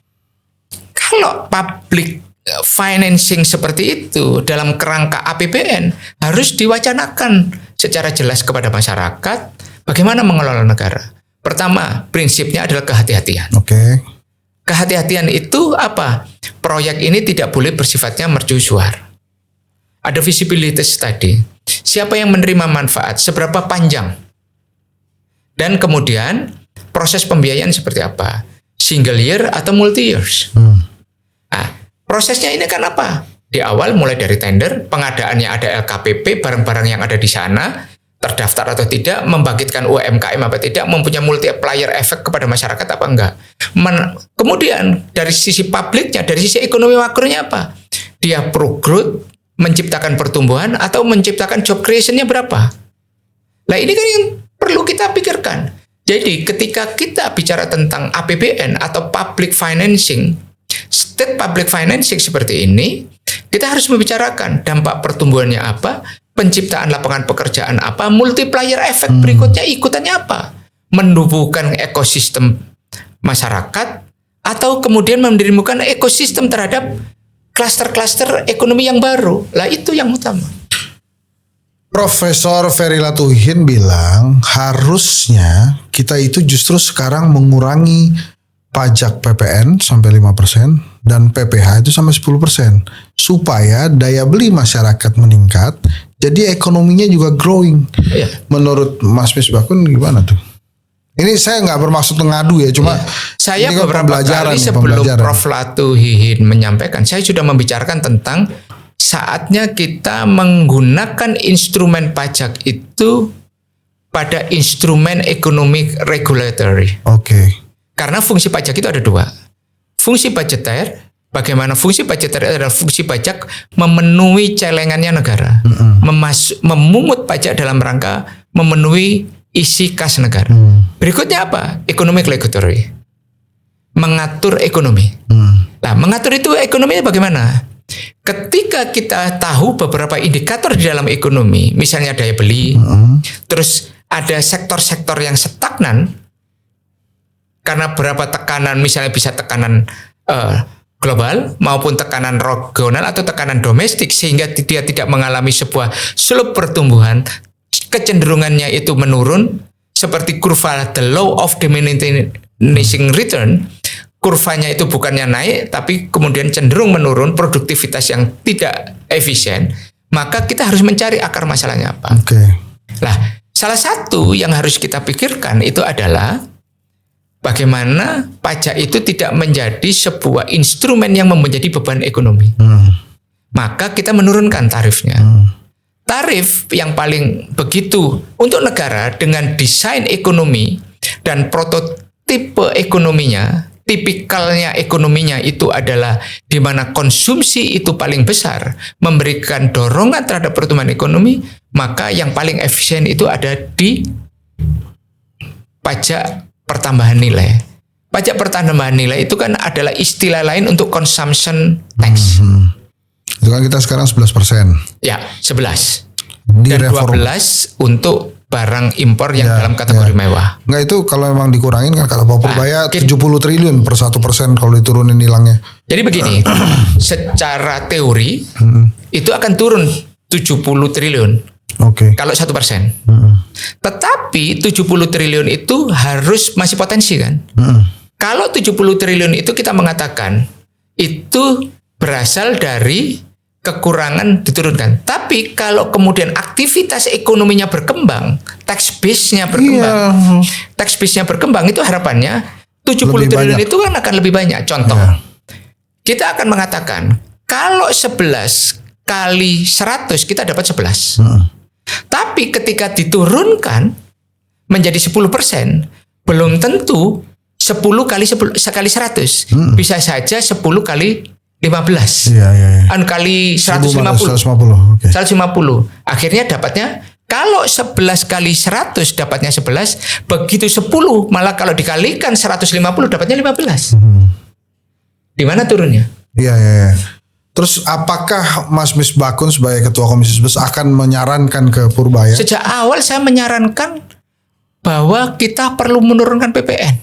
Speaker 2: kalau public financing seperti itu dalam kerangka APBN harus diwacanakan secara jelas kepada masyarakat bagaimana mengelola negara. Pertama, prinsipnya adalah kehati-hatian. Kehati-hatian itu apa? Proyek ini tidak boleh bersifatnya mercusuar. Ada visibility study. Siapa yang menerima manfaat? Seberapa panjang? Dan kemudian proses pembiayaan seperti apa? Single year atau multi years? Nah, prosesnya ini kan apa? Di awal mulai dari tender, pengadaannya ada LKPP, barang-barang yang ada di sana, terdaftar atau tidak, membangkitkan UMKM apa tidak, mempunyai multiplier efek kepada masyarakat apa enggak. Kemudian dari sisi publiknya, dari sisi ekonomi makronya apa? Dia pro growth, menciptakan pertumbuhan atau menciptakan job creation-nya berapa? Nah ini kan yang perlu kita pikirkan. Jadi ketika kita bicara tentang APBN atau public financing, state public financing seperti ini, kita harus membicarakan dampak pertumbuhannya apa, penciptaan lapangan pekerjaan apa, multiplier efek berikutnya ikutannya apa? Menumbuhkan ekosistem masyarakat atau kemudian mendirikan ekosistem terhadap klaster-klaster ekonomi yang baru. Lah itu yang utama.
Speaker 1: Profesor Ferry Latuhin bilang harusnya kita itu justru sekarang mengurangi pajak PPN sampai 5% dan PPh itu sampai 10% supaya daya beli masyarakat meningkat, jadi ekonominya juga growing.
Speaker 2: Iya.
Speaker 1: Menurut Mas Misbakun gimana tuh? Ini saya nggak bermaksud mengadu ya, cuma
Speaker 2: saya
Speaker 1: ini kan
Speaker 2: beberapa kali sebelum Prof. Latuhin menyampaikan, saya sudah membicarakan tentang saatnya kita menggunakan instrumen pajak itu pada instrumen ekonomi regulatory. Karena fungsi pajak itu ada dua. Fungsi budgeter, bagaimana fungsi budgeter adalah fungsi pajak memenuhi celengannya negara. Memungut pajak dalam rangka memenuhi isi kas negara. Berikutnya apa? Economic regulatory. Mengatur ekonomi. Nah, mengatur itu ekonominya bagaimana? Ketika kita tahu beberapa indikator di dalam ekonomi, misalnya daya beli, terus ada sektor-sektor yang stagnan, karena berapa tekanan, misalnya bisa tekanan global maupun tekanan regional atau tekanan domestik, sehingga dia tidak mengalami sebuah slope pertumbuhan, kecenderungannya itu menurun, seperti kurva the law of diminishing return. kurvanya itu bukannya naik, tapi kemudian cenderung menurun, produktivitas yang tidak efisien, maka kita harus mencari akar masalahnya apa.
Speaker 1: Oke.
Speaker 2: Nah, salah satu yang harus kita pikirkan itu adalah bagaimana pajak itu tidak menjadi sebuah instrumen yang menjadi beban ekonomi. Maka kita menurunkan tarifnya. Tarif yang paling begitu untuk negara dengan desain ekonomi dan prototipe ekonominya, tipikalnya ekonominya itu adalah di mana konsumsi itu paling besar, memberikan dorongan terhadap pertumbuhan ekonomi, maka yang paling efisien itu ada di pajak pertambahan nilai. Pajak pertambahan nilai itu kan adalah istilah lain untuk consumption tax.
Speaker 1: Itu kan kita sekarang 11%.
Speaker 2: Ya, 11.
Speaker 1: Di
Speaker 2: Dan
Speaker 1: reform.
Speaker 2: 12 untuk barang impor yang dalam kategori mewah.
Speaker 1: Enggak, itu kalau memang dikurangin kan kata Pak Purbaya 70
Speaker 2: Nah,
Speaker 1: triliun per 1% kalau diturunin nilangnya.
Speaker 2: Jadi begini, secara teori itu akan turun 70 triliun
Speaker 1: Oke.
Speaker 2: kalau 1%. Tetapi 70 triliun itu harus masih potensi kan? Kalau 70 triliun itu kita mengatakan itu berasal dari kekurangan diturunkan. Tapi kalau kemudian aktivitas ekonominya berkembang, tax base-nya berkembang, tax base-nya berkembang, itu harapannya 70
Speaker 1: Lebih
Speaker 2: triliun
Speaker 1: banyak.
Speaker 2: itu kan akan lebih banyak. Contoh, kita akan mengatakan kalau 11 kali 100 kita dapat 11. Tapi ketika diturunkan menjadi 10%, belum tentu 10 kali 10 sekali 100. Bisa saja 10 kali 15.
Speaker 1: Iya.
Speaker 2: Kali 150.
Speaker 1: 150. Oke.
Speaker 2: 150. Akhirnya dapatnya kalau 11 kali 100 dapatnya 11, begitu 10 malah kalau dikalikan 150 dapatnya 15. Di mana turunnya?
Speaker 1: Iya. Terus apakah Mas Misbakun sebagai Ketua Komisi 11 akan menyarankan ke Purbaya?
Speaker 2: Sejak awal saya menyarankan bahwa kita perlu menurunkan PPN.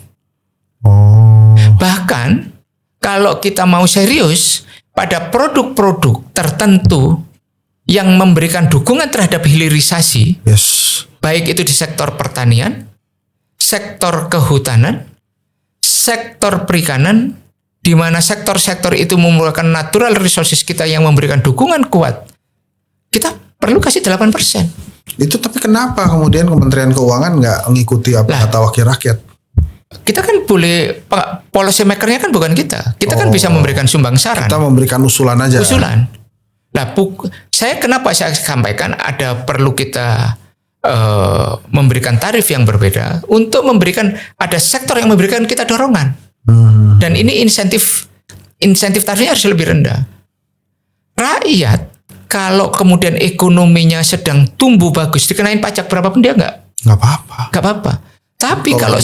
Speaker 2: Bahkan kalau kita mau serius pada produk-produk tertentu yang memberikan dukungan terhadap hilirisasi, baik itu di sektor pertanian, sektor kehutanan, sektor perikanan, di mana sektor-sektor itu merupakan natural resources kita yang memberikan dukungan kuat, kita perlu kasih 8%.
Speaker 1: Itu tapi kenapa kemudian Kementerian Keuangan nggak mengikuti apa kata wakil rakyat?
Speaker 2: Kita kan boleh, policy maker-nya kan bukan kita. Kita kan bisa memberikan sumbang saran.
Speaker 1: Kita memberikan usulan aja.
Speaker 2: Usulan. Nah, kenapa saya sampaikan ada perlu kita memberikan tarif yang berbeda untuk memberikan, ada sektor yang memberikan kita dorongan. Dan ini insentif tarifnya harus lebih rendah. Rakyat kalau kemudian ekonominya sedang tumbuh bagus, dikenain pajak berapapun dia nggak apa-apa. Tapi kalau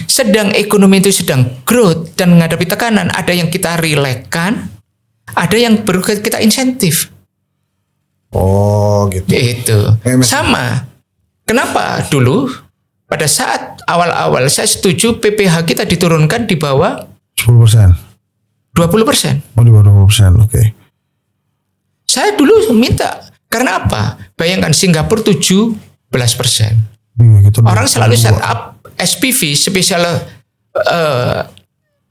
Speaker 2: sedang ekonomi itu sedang growth dan menghadapi tekanan, ada yang kita relaxkan, ada yang perlu kita insentif.
Speaker 1: Oh gitu.
Speaker 2: Itu sama. Kenapa dulu pada saat awal-awal saya setuju PPh kita diturunkan di bawah
Speaker 1: 10%.
Speaker 2: 20%.
Speaker 1: Oh di bawah 20%, oke.
Speaker 2: Saya dulu minta, karena apa? Bayangkan Singapura 17%.
Speaker 1: Gitu,
Speaker 2: orang selalu set up SPV, special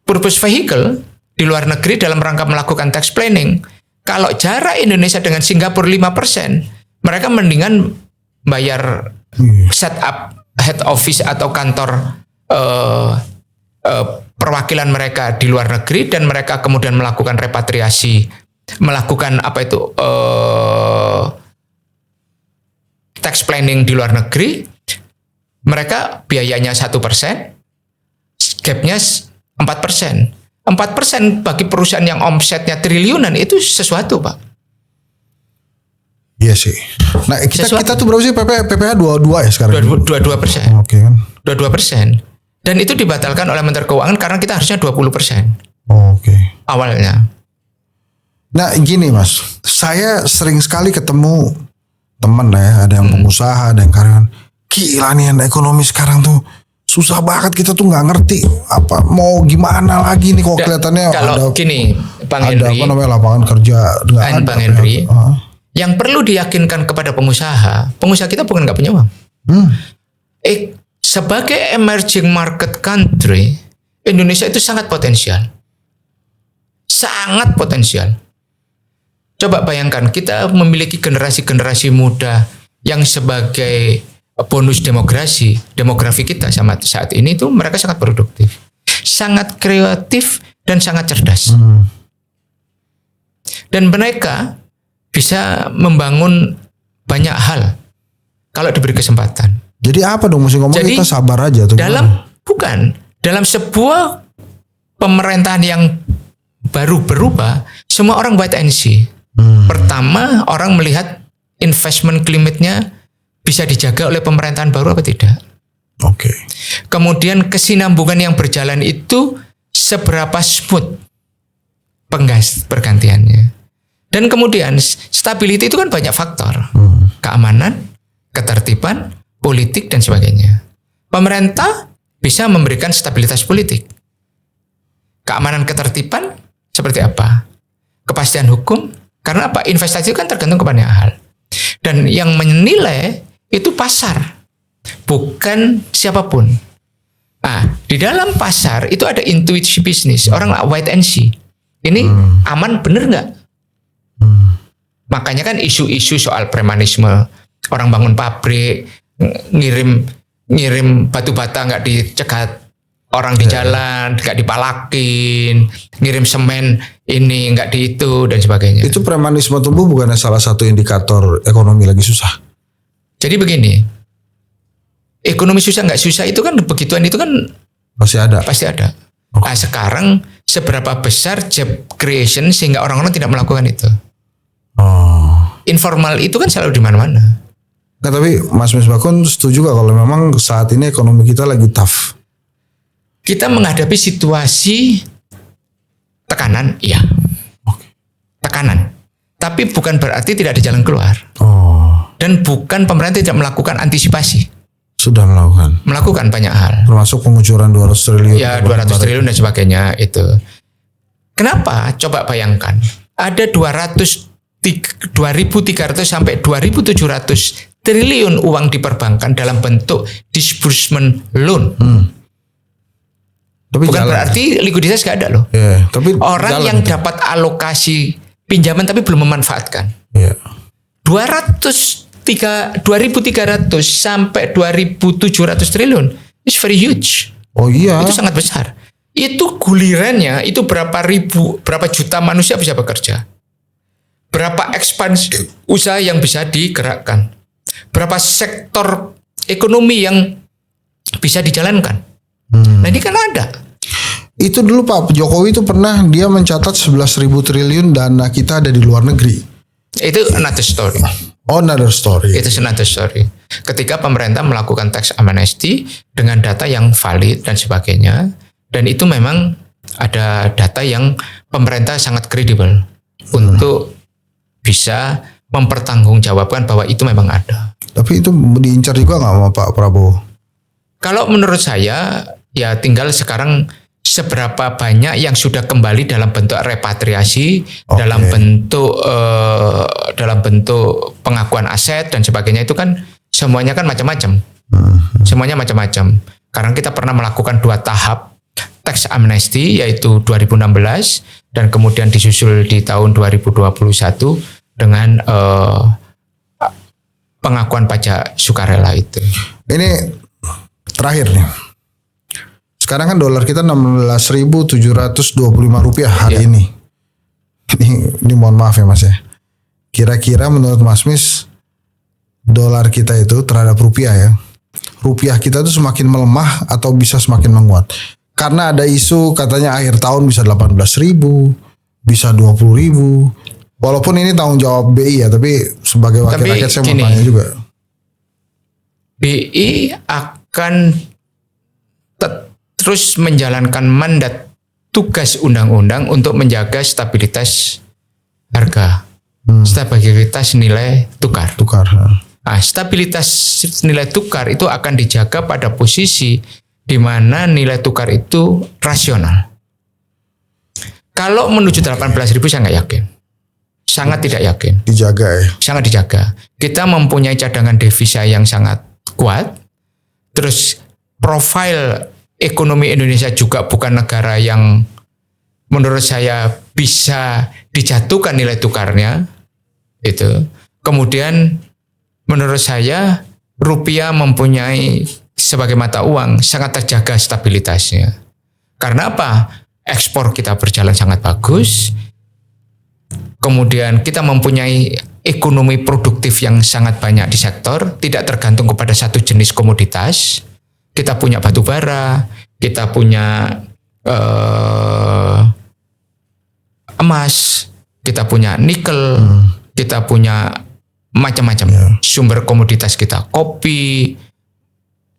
Speaker 2: purpose vehicle, di luar negeri dalam rangka melakukan tax planning. Kalau jarak Indonesia dengan Singapura 5%, mereka mendingan bayar set up head office atau kantor perwakilan mereka di luar negeri, dan mereka kemudian melakukan repatriasi, melakukan tax planning di luar negeri. Mereka biayanya 1%, gapnya 4%. 4% bagi perusahaan yang omsetnya triliunan itu sesuatu, Pak.
Speaker 1: Iya sih. Nah kita tuh berapa sih PPh 22 ya sekarang?
Speaker 2: 22%.
Speaker 1: Oke kan.
Speaker 2: 22%. Dan itu dibatalkan oleh Menteri Keuangan karena kita harusnya 20%.
Speaker 1: Oke.
Speaker 2: Awalnya.
Speaker 1: Nah gini Mas, saya sering sekali ketemu teman ya, ada yang pengusaha, ada yang karyawan. Gila nih ekonomi sekarang tuh susah banget, kita tuh nggak ngerti apa mau gimana lagi nih kok kelihatannya
Speaker 2: kalau
Speaker 1: ada
Speaker 2: gini Bang
Speaker 1: ada
Speaker 2: Henry,
Speaker 1: apa namanya lapangan kerja nggak ada.
Speaker 2: Bang Henry, yang perlu diyakinkan kepada pengusaha kita bukan nggak punya uang. Sebagai emerging market country, Indonesia itu sangat potensial. Sangat potensial. Coba bayangkan, kita memiliki generasi-generasi muda yang sebagai bonus demografi kita sama saat ini itu mereka sangat produktif, sangat kreatif dan sangat cerdas. Dan mereka bisa membangun banyak hal kalau diberi kesempatan.
Speaker 1: Jadi apa dong mesti ngomong,
Speaker 2: Jadi,
Speaker 1: kita sabar aja tuh.
Speaker 2: dalam sebuah pemerintahan yang baru berubah, semua orang wait and see. Pertama, orang melihat investment climate-nya bisa dijaga oleh pemerintahan baru apa tidak.
Speaker 1: Oke.
Speaker 2: Kemudian kesinambungan yang berjalan itu seberapa smooth pergantiannya. Dan kemudian stability itu kan banyak faktor. Keamanan, ketertiban, politik dan sebagainya. Pemerintah bisa memberikan stabilitas politik. Keamanan, ketertiban seperti apa? Kepastian hukum, karena apa? Investasi itu kan tergantung kepada banyak hal. Dan yang menilai itu pasar, bukan siapapun. Nah, di dalam pasar itu ada intuisi bisnis. Orang wait and see. Ini aman bener nggak? Makanya kan isu-isu soal premanisme, orang bangun pabrik, ngirim batu bata nggak dicegat, orang di jalan nggak dipalakin, ngirim semen ini nggak di itu dan sebagainya.
Speaker 1: Itu premanisme tumbuh bukannya salah satu indikator ekonomi lagi susah?
Speaker 2: Jadi begini, ekonomi susah nggak susah itu kan begituan itu kan
Speaker 1: Pasti ada.
Speaker 2: pasti ada. Nah, sekarang seberapa besar job creation sehingga orang-orang tidak melakukan itu? Informal itu kan selalu di mana-mana.
Speaker 1: Nah, tapi Mas Misbakun setuju gak kalau memang saat ini ekonomi kita lagi tough?
Speaker 2: Kita menghadapi situasi tekanan, iya. Tekanan. Tapi bukan berarti tidak ada jalan keluar. Dan bukan pemerintah tidak melakukan antisipasi.
Speaker 1: Sudah melakukan.
Speaker 2: Melakukan banyak hal.
Speaker 1: Termasuk pengucuran 200 triliun.
Speaker 2: Ya, 200 triliun dan sebagainya itu. Kenapa? Coba bayangkan. Ada 2.300 sampai 2.700 triliun uang di perbankan dalam bentuk disbursement loan.
Speaker 1: Tapi
Speaker 2: Bukan
Speaker 1: jalan.
Speaker 2: berarti likuiditas gak ada loh.
Speaker 1: Tapi
Speaker 2: Orang yang dapat alokasi pinjaman tapi belum memanfaatkan. 2.300 sampai 2.700 triliun is very huge.
Speaker 1: Oh iya.
Speaker 2: Itu sangat besar. Itu gulirannya itu berapa juta manusia bisa bekerja. Berapa ekspansi usaha yang bisa digerakkan. Berapa sektor ekonomi yang bisa dijalankan. Nah ini kan ada.
Speaker 1: Itu dulu Pak Jokowi itu pernah dia mencatat 11.000 triliun dana kita ada di luar negeri.
Speaker 2: Itu another story.
Speaker 1: Oh, another story.
Speaker 2: Itu another story. Ketika pemerintah melakukan tax amnesty dengan data yang valid dan sebagainya, dan itu memang ada data yang pemerintah sangat kredibel untuk bisa mempertanggungjawabkan bahwa itu memang ada.
Speaker 1: Tapi itu diincar juga nggak sama Pak Prabowo?
Speaker 2: Kalau menurut saya, ya tinggal sekarang seberapa banyak yang sudah kembali dalam bentuk repatriasi, dalam bentuk pengakuan aset dan sebagainya itu kan semuanya kan macam-macam. Semuanya macam-macam. Karena kita pernah melakukan 2 tahap tax amnesty yaitu 2016 dan kemudian disusul di tahun 2021 dengan pengakuan pajak sukarela itu.
Speaker 1: Ini terakhir nih. Sekarang kan dolar kita 16.725 rupiah hari ini. Ini mohon maaf ya Mas ya. Kira-kira menurut Mas Mis dolar kita itu terhadap rupiah ya. Rupiah kita tuh semakin melemah atau bisa semakin menguat. Karena ada isu katanya akhir tahun bisa 18.000, bisa 20.000. Walaupun ini tanggung jawab BI ya, tapi sebagai wakil rakyat saya mau tanya juga.
Speaker 2: BI akan terus menjalankan mandat tugas undang-undang untuk menjaga stabilitas harga, stabilitas nilai tukar. Nah, stabilitas nilai tukar itu akan dijaga pada posisi di mana nilai tukar itu rasional. Kalau menuju 18.000 saya nggak yakin. Sangat tidak yakin.
Speaker 1: Dijaga ya.
Speaker 2: Sangat dijaga. Kita mempunyai cadangan devisa yang sangat kuat. Terus profil ekonomi Indonesia juga bukan negara yang menurut saya bisa dijatuhkan nilai tukarnya, itu. Kemudian menurut saya rupiah mempunyai sebagai mata uang sangat terjaga stabilitasnya. Karena apa? Ekspor kita berjalan sangat bagus. Kemudian kita mempunyai ekonomi produktif yang sangat banyak di sektor, tidak tergantung kepada satu jenis komoditas. Kita punya batu bara, kita punya emas, kita punya nikel, kita punya macam-macam sumber komoditas kita, kopi,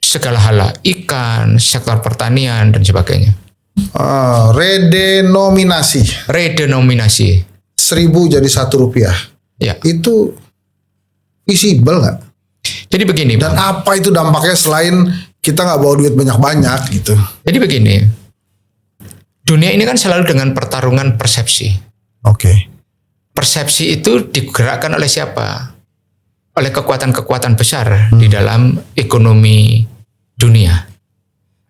Speaker 2: segala hal, ikan, sektor pertanian dan sebagainya.
Speaker 1: Redenominasi. 1.000 jadi Rp1.
Speaker 2: Ya.
Speaker 1: Itu visible nggak?
Speaker 2: Jadi begini,
Speaker 1: Dan
Speaker 2: Bang.
Speaker 1: apa itu dampaknya selain kita nggak bawa duit banyak-banyak gitu?
Speaker 2: Jadi begini, dunia ini kan selalu dengan pertarungan persepsi.
Speaker 1: Oke.
Speaker 2: Persepsi itu digerakkan oleh siapa? Oleh kekuatan-kekuatan besar di dalam ekonomi dunia.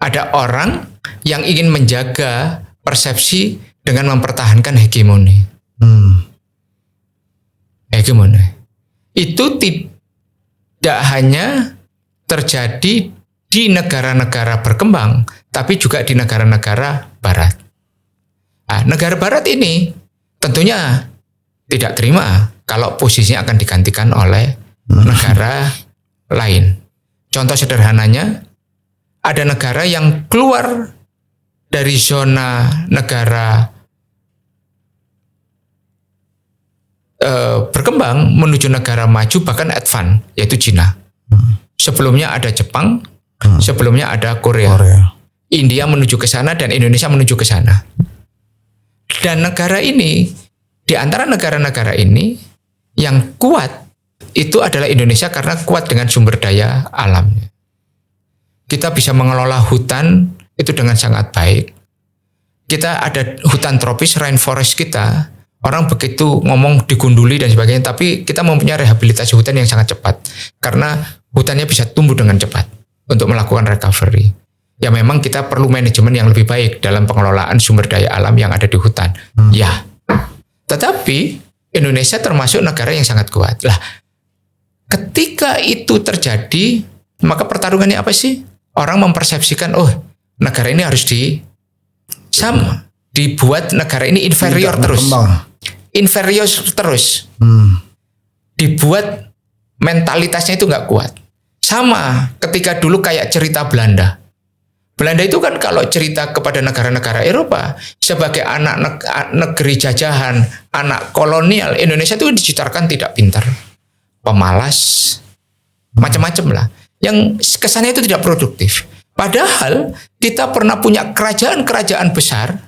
Speaker 2: Ada orang yang ingin menjaga persepsi dengan mempertahankan hegemoni. Hegemoni. Itu tidak hanya terjadi di negara-negara berkembang, tapi juga di negara-negara barat. Nah, negara barat ini tentunya tidak terima kalau posisinya akan digantikan oleh negara lain. Contoh sederhananya, ada negara yang keluar dari zona negara berkembang menuju negara maju bahkan advance, yaitu Cina. Sebelumnya ada Jepang, sebelumnya ada Korea. India menuju ke sana dan Indonesia menuju ke sana. Dan negara ini, di antara negara-negara ini yang kuat itu adalah Indonesia karena kuat dengan sumber daya alamnya. Kita bisa mengelola hutan itu dengan sangat baik. Kita ada hutan tropis, rainforest kita. Orang begitu ngomong digunduli dan sebagainya, tapi kita mempunyai rehabilitasi hutan yang sangat cepat. Karena hutannya bisa tumbuh dengan cepat untuk melakukan recovery. Ya memang kita perlu manajemen yang lebih baik dalam pengelolaan sumber daya alam yang ada di hutan. Ya. Tetapi Indonesia termasuk negara yang sangat kuat. Lah, ketika itu terjadi, maka pertarungannya apa sih? Orang mempersepsikan, oh, negara ini harus dibuat negara ini inferior terus. Inferior terus. Dibuat mentalitasnya itu nggak kuat. Sama ketika dulu kayak cerita Belanda. Belanda itu kan kalau cerita kepada negara-negara Eropa sebagai anak negeri jajahan, anak kolonial, Indonesia itu dicitrakan tidak pintar, pemalas, macam-macam lah. Yang kesannya itu tidak produktif. Padahal kita pernah punya kerajaan-kerajaan besar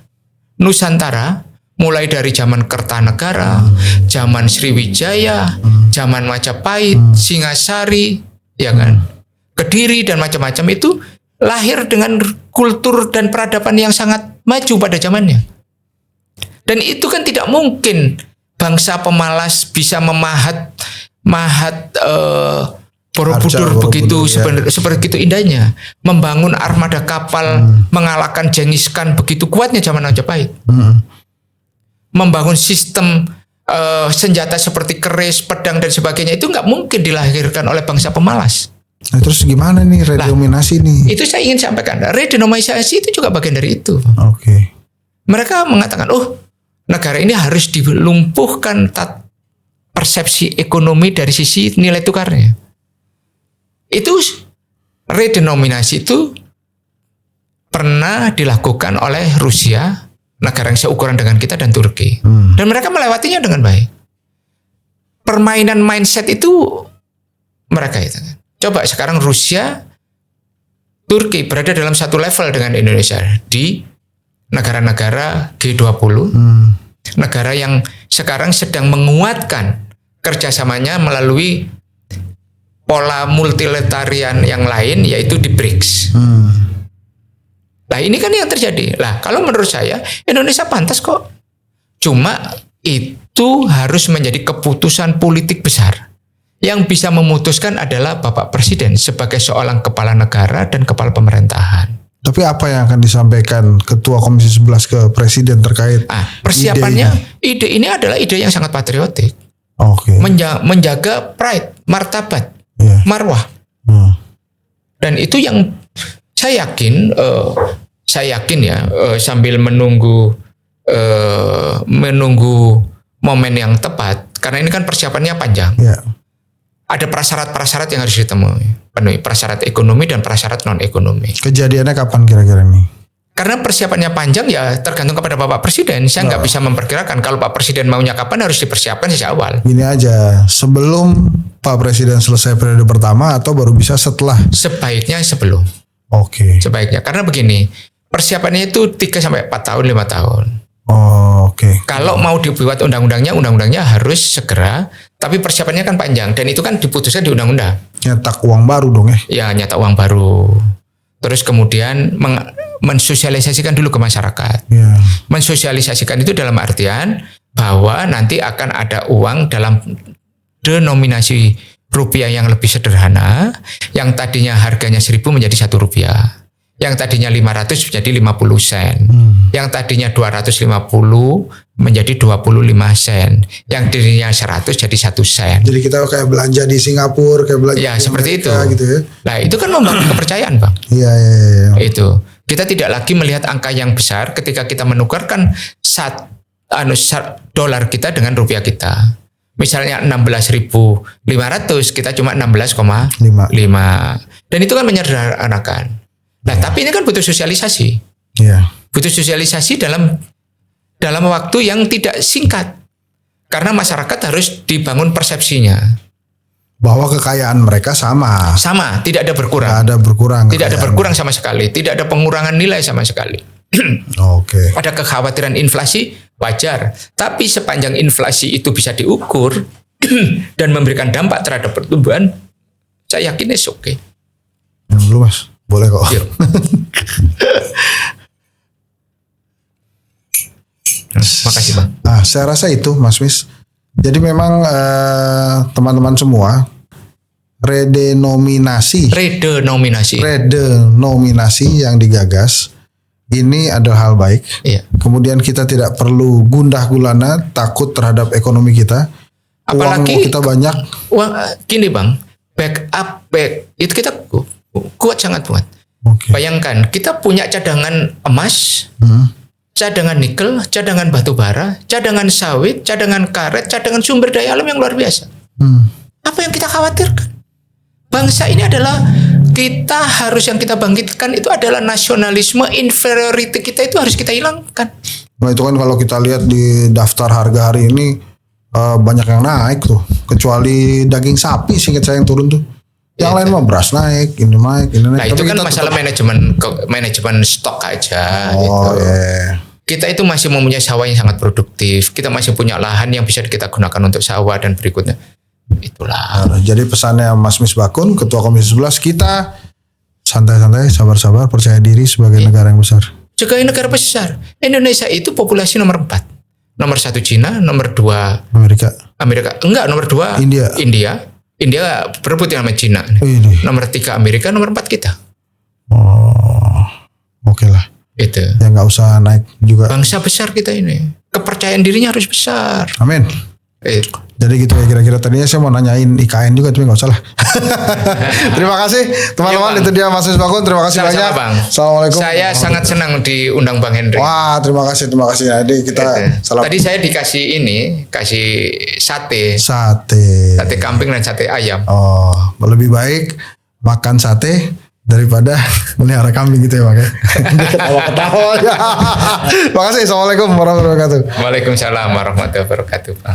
Speaker 2: Nusantara, mulai dari zaman Kertanegara, zaman Sriwijaya, zaman Majapahit, Singasari, ya kan, Kediri dan macam-macam itu lahir dengan kultur dan peradaban yang sangat maju pada zamannya. Dan itu kan tidak mungkin bangsa pemalas bisa memahat Borobudur begitu seperti indahnya, membangun armada kapal, mengalahkan Genghis Khan begitu kuatnya zaman Majapahit. Membangun sistem senjata seperti keris, pedang dan sebagainya itu nggak mungkin dilahirkan oleh bangsa pemalas.
Speaker 1: Nah, terus gimana nih redenominasi nih?
Speaker 2: Itu saya ingin sampaikan. Redenominasi itu juga bagian dari itu.
Speaker 1: Oke.
Speaker 2: Mereka mengatakan, oh, negara ini harus dilumpuhkan persepsi ekonomi dari sisi nilai tukarnya. Itu redenominasi itu pernah dilakukan oleh Rusia, negara yang seukuran dengan kita, dan Turki. Dan mereka melewatinya dengan baik. Permainan mindset itu mereka itu. Coba sekarang Rusia, Turki berada dalam satu level dengan Indonesia di negara-negara G20. Negara yang sekarang sedang menguatkan kerjasamanya melalui pola multilateral yang lain, yaitu di BRICS. Nah ini kan yang terjadi. Lah kalau menurut saya Indonesia pantas kok. Cuma itu harus menjadi keputusan politik besar. Yang bisa memutuskan adalah Bapak Presiden sebagai seorang kepala negara dan kepala pemerintahan.
Speaker 1: Tapi apa yang akan disampaikan Ketua Komisi 11 ke Presiden terkait
Speaker 2: Persiapannya ide ini adalah ide yang sangat patriotik.
Speaker 1: Oke.
Speaker 2: Menjaga pride, martabat,
Speaker 1: Iya.
Speaker 2: marwah. Dan itu yang saya yakin ya, sambil menunggu momen yang tepat, karena ini kan persiapannya panjang.
Speaker 1: Iya.
Speaker 2: Ada prasyarat-prasyarat yang harus penuhi, prasyarat ekonomi dan prasyarat non ekonomi.
Speaker 1: Kejadiannya kapan kira-kira nih?
Speaker 2: Karena persiapannya panjang ya tergantung kepada Bapak Presiden. Saya nggak bisa memperkirakan kalau Pak Presiden maunya kapan, harus dipersiapkan sejak awal.
Speaker 1: Gini aja, sebelum Pak Presiden selesai periode pertama atau baru bisa setelah?
Speaker 2: Sebaiknya sebelum.
Speaker 1: Oke.
Speaker 2: Sebaiknya. Karena begini, persiapannya itu 3-4 tahun, 5 tahun.
Speaker 1: Oke.
Speaker 2: Kalau mau dibuat undang-undangnya harus segera, tapi persiapannya kan panjang dan itu kan diputuskan di undang-undang.
Speaker 1: Nyetak uang baru dong ya?
Speaker 2: Ya, nyetak uang baru. Terus kemudian mensosialisasikan dulu ke masyarakat.
Speaker 1: Iya.
Speaker 2: Mensosialisasikan itu dalam artian bahwa nanti akan ada uang dalam denominasi rupiah yang lebih sederhana, yang tadinya harganya 1.000 menjadi 1 rupiah. Yang tadinya 500 menjadi 50 sen. Yang tadinya 250 menjadi 25 sen. Yang tadinya 100 jadi 1 sen.
Speaker 1: Jadi kita kayak belanja di Singapura, kayak belanja
Speaker 2: Ya,
Speaker 1: di
Speaker 2: seperti
Speaker 1: Amerika
Speaker 2: itu.
Speaker 1: gitu ya?
Speaker 2: Nah, itu kan membangun kepercayaan, Bang.
Speaker 1: Iya.
Speaker 2: Itu. Kita tidak lagi melihat angka yang besar ketika kita menukarkan dolar kita dengan rupiah kita. Misalnya 16.500, kita cuma 16,5. Dan itu kan menyederhanakan. Nah, tapi ini kan butuh sosialisasi.
Speaker 1: Iya.
Speaker 2: Butuh sosialisasi dalam waktu yang tidak singkat. Karena masyarakat harus dibangun persepsinya.
Speaker 1: Bahwa kekayaan mereka sama.
Speaker 2: Sama, tidak ada berkurang.
Speaker 1: Nggak ada berkurang.
Speaker 2: Tidak ada berkurang sama sekali. Tidak ada pengurangan nilai sama sekali.
Speaker 1: Oke.
Speaker 2: Ada kekhawatiran inflasi, wajar. Tapi sepanjang inflasi itu bisa diukur dan memberikan dampak terhadap pertumbuhan, saya yakin it's okay.
Speaker 1: Dulu Mas, boleh kok.
Speaker 2: Yuk. Makasih Bang.
Speaker 1: Saya rasa itu Mas Mis. Jadi memang teman-teman semua redenominasi yang digagas ini adalah hal baik.
Speaker 2: Iya.
Speaker 1: Kemudian kita tidak perlu gundah gulana takut terhadap ekonomi kita.
Speaker 2: Apalagi
Speaker 1: uang kita banyak.
Speaker 2: Gini Bang, back itu kita kuat, sangat kuat.
Speaker 1: Okay.
Speaker 2: Bayangkan kita punya cadangan emas, cadangan nikel, cadangan batu bara, cadangan sawit, cadangan karet, cadangan sumber daya alam yang luar biasa. Apa yang kita khawatirkan? Bangsa ini adalah yang kita bangkitkan itu adalah nasionalisme, inferiority kita itu harus kita hilangkan.
Speaker 1: Nah itu kan kalau kita lihat di daftar harga hari ini banyak yang naik tuh, kecuali daging sapi singkat saya yang turun tuh. Yang lain mah beras naik, ini naik.
Speaker 2: Nah itu kan masalah manajemen stok aja.
Speaker 1: Oh
Speaker 2: gitu.
Speaker 1: Yeah.
Speaker 2: Kita itu masih mempunyai sawah yang sangat produktif. Kita masih punya lahan yang bisa kita gunakan untuk sawah dan berikutnya. Itulah.
Speaker 1: Nah, jadi pesannya Mas Misbakun, Ketua Komisi 11, kita santai-santai, sabar-sabar, percaya diri sebagai negara yang besar.
Speaker 2: Sebagai negara besar. Indonesia itu populasi nomor 4. Nomor 1 Cina, nomor 2 Amerika. Enggak, nomor 2 India berebut sama Cina. Nomor 3 Amerika, nomor 4 kita.
Speaker 1: Oh, oke lah.
Speaker 2: Itu.
Speaker 1: Ya nggak usah naik juga.
Speaker 2: Bangsa besar kita ini. Kepercayaan dirinya harus besar.
Speaker 1: Amin. Jadi gitu ya kira-kira. Tadinya saya mau nanyain IKN juga tapi nggak usah lah. Terima kasih teman-teman, itu dia Mas Misbakun. Terima kasih banyak.
Speaker 2: Bang.
Speaker 1: Assalamualaikum.
Speaker 2: Saya sangat senang diundang Bang Henry.
Speaker 1: Wah terima kasih. Jadi kita salam.
Speaker 2: Tadi saya kasih sate kambing dan sate ayam.
Speaker 1: Oh, lebih baik makan sate daripada melihara kambing gitu ya Pak. Ketawa-ketawa. Makasih. Assalamualaikum warahmatullahi wabarakatuh.
Speaker 2: Waalaikumsalam warahmatullahi wabarakatuh.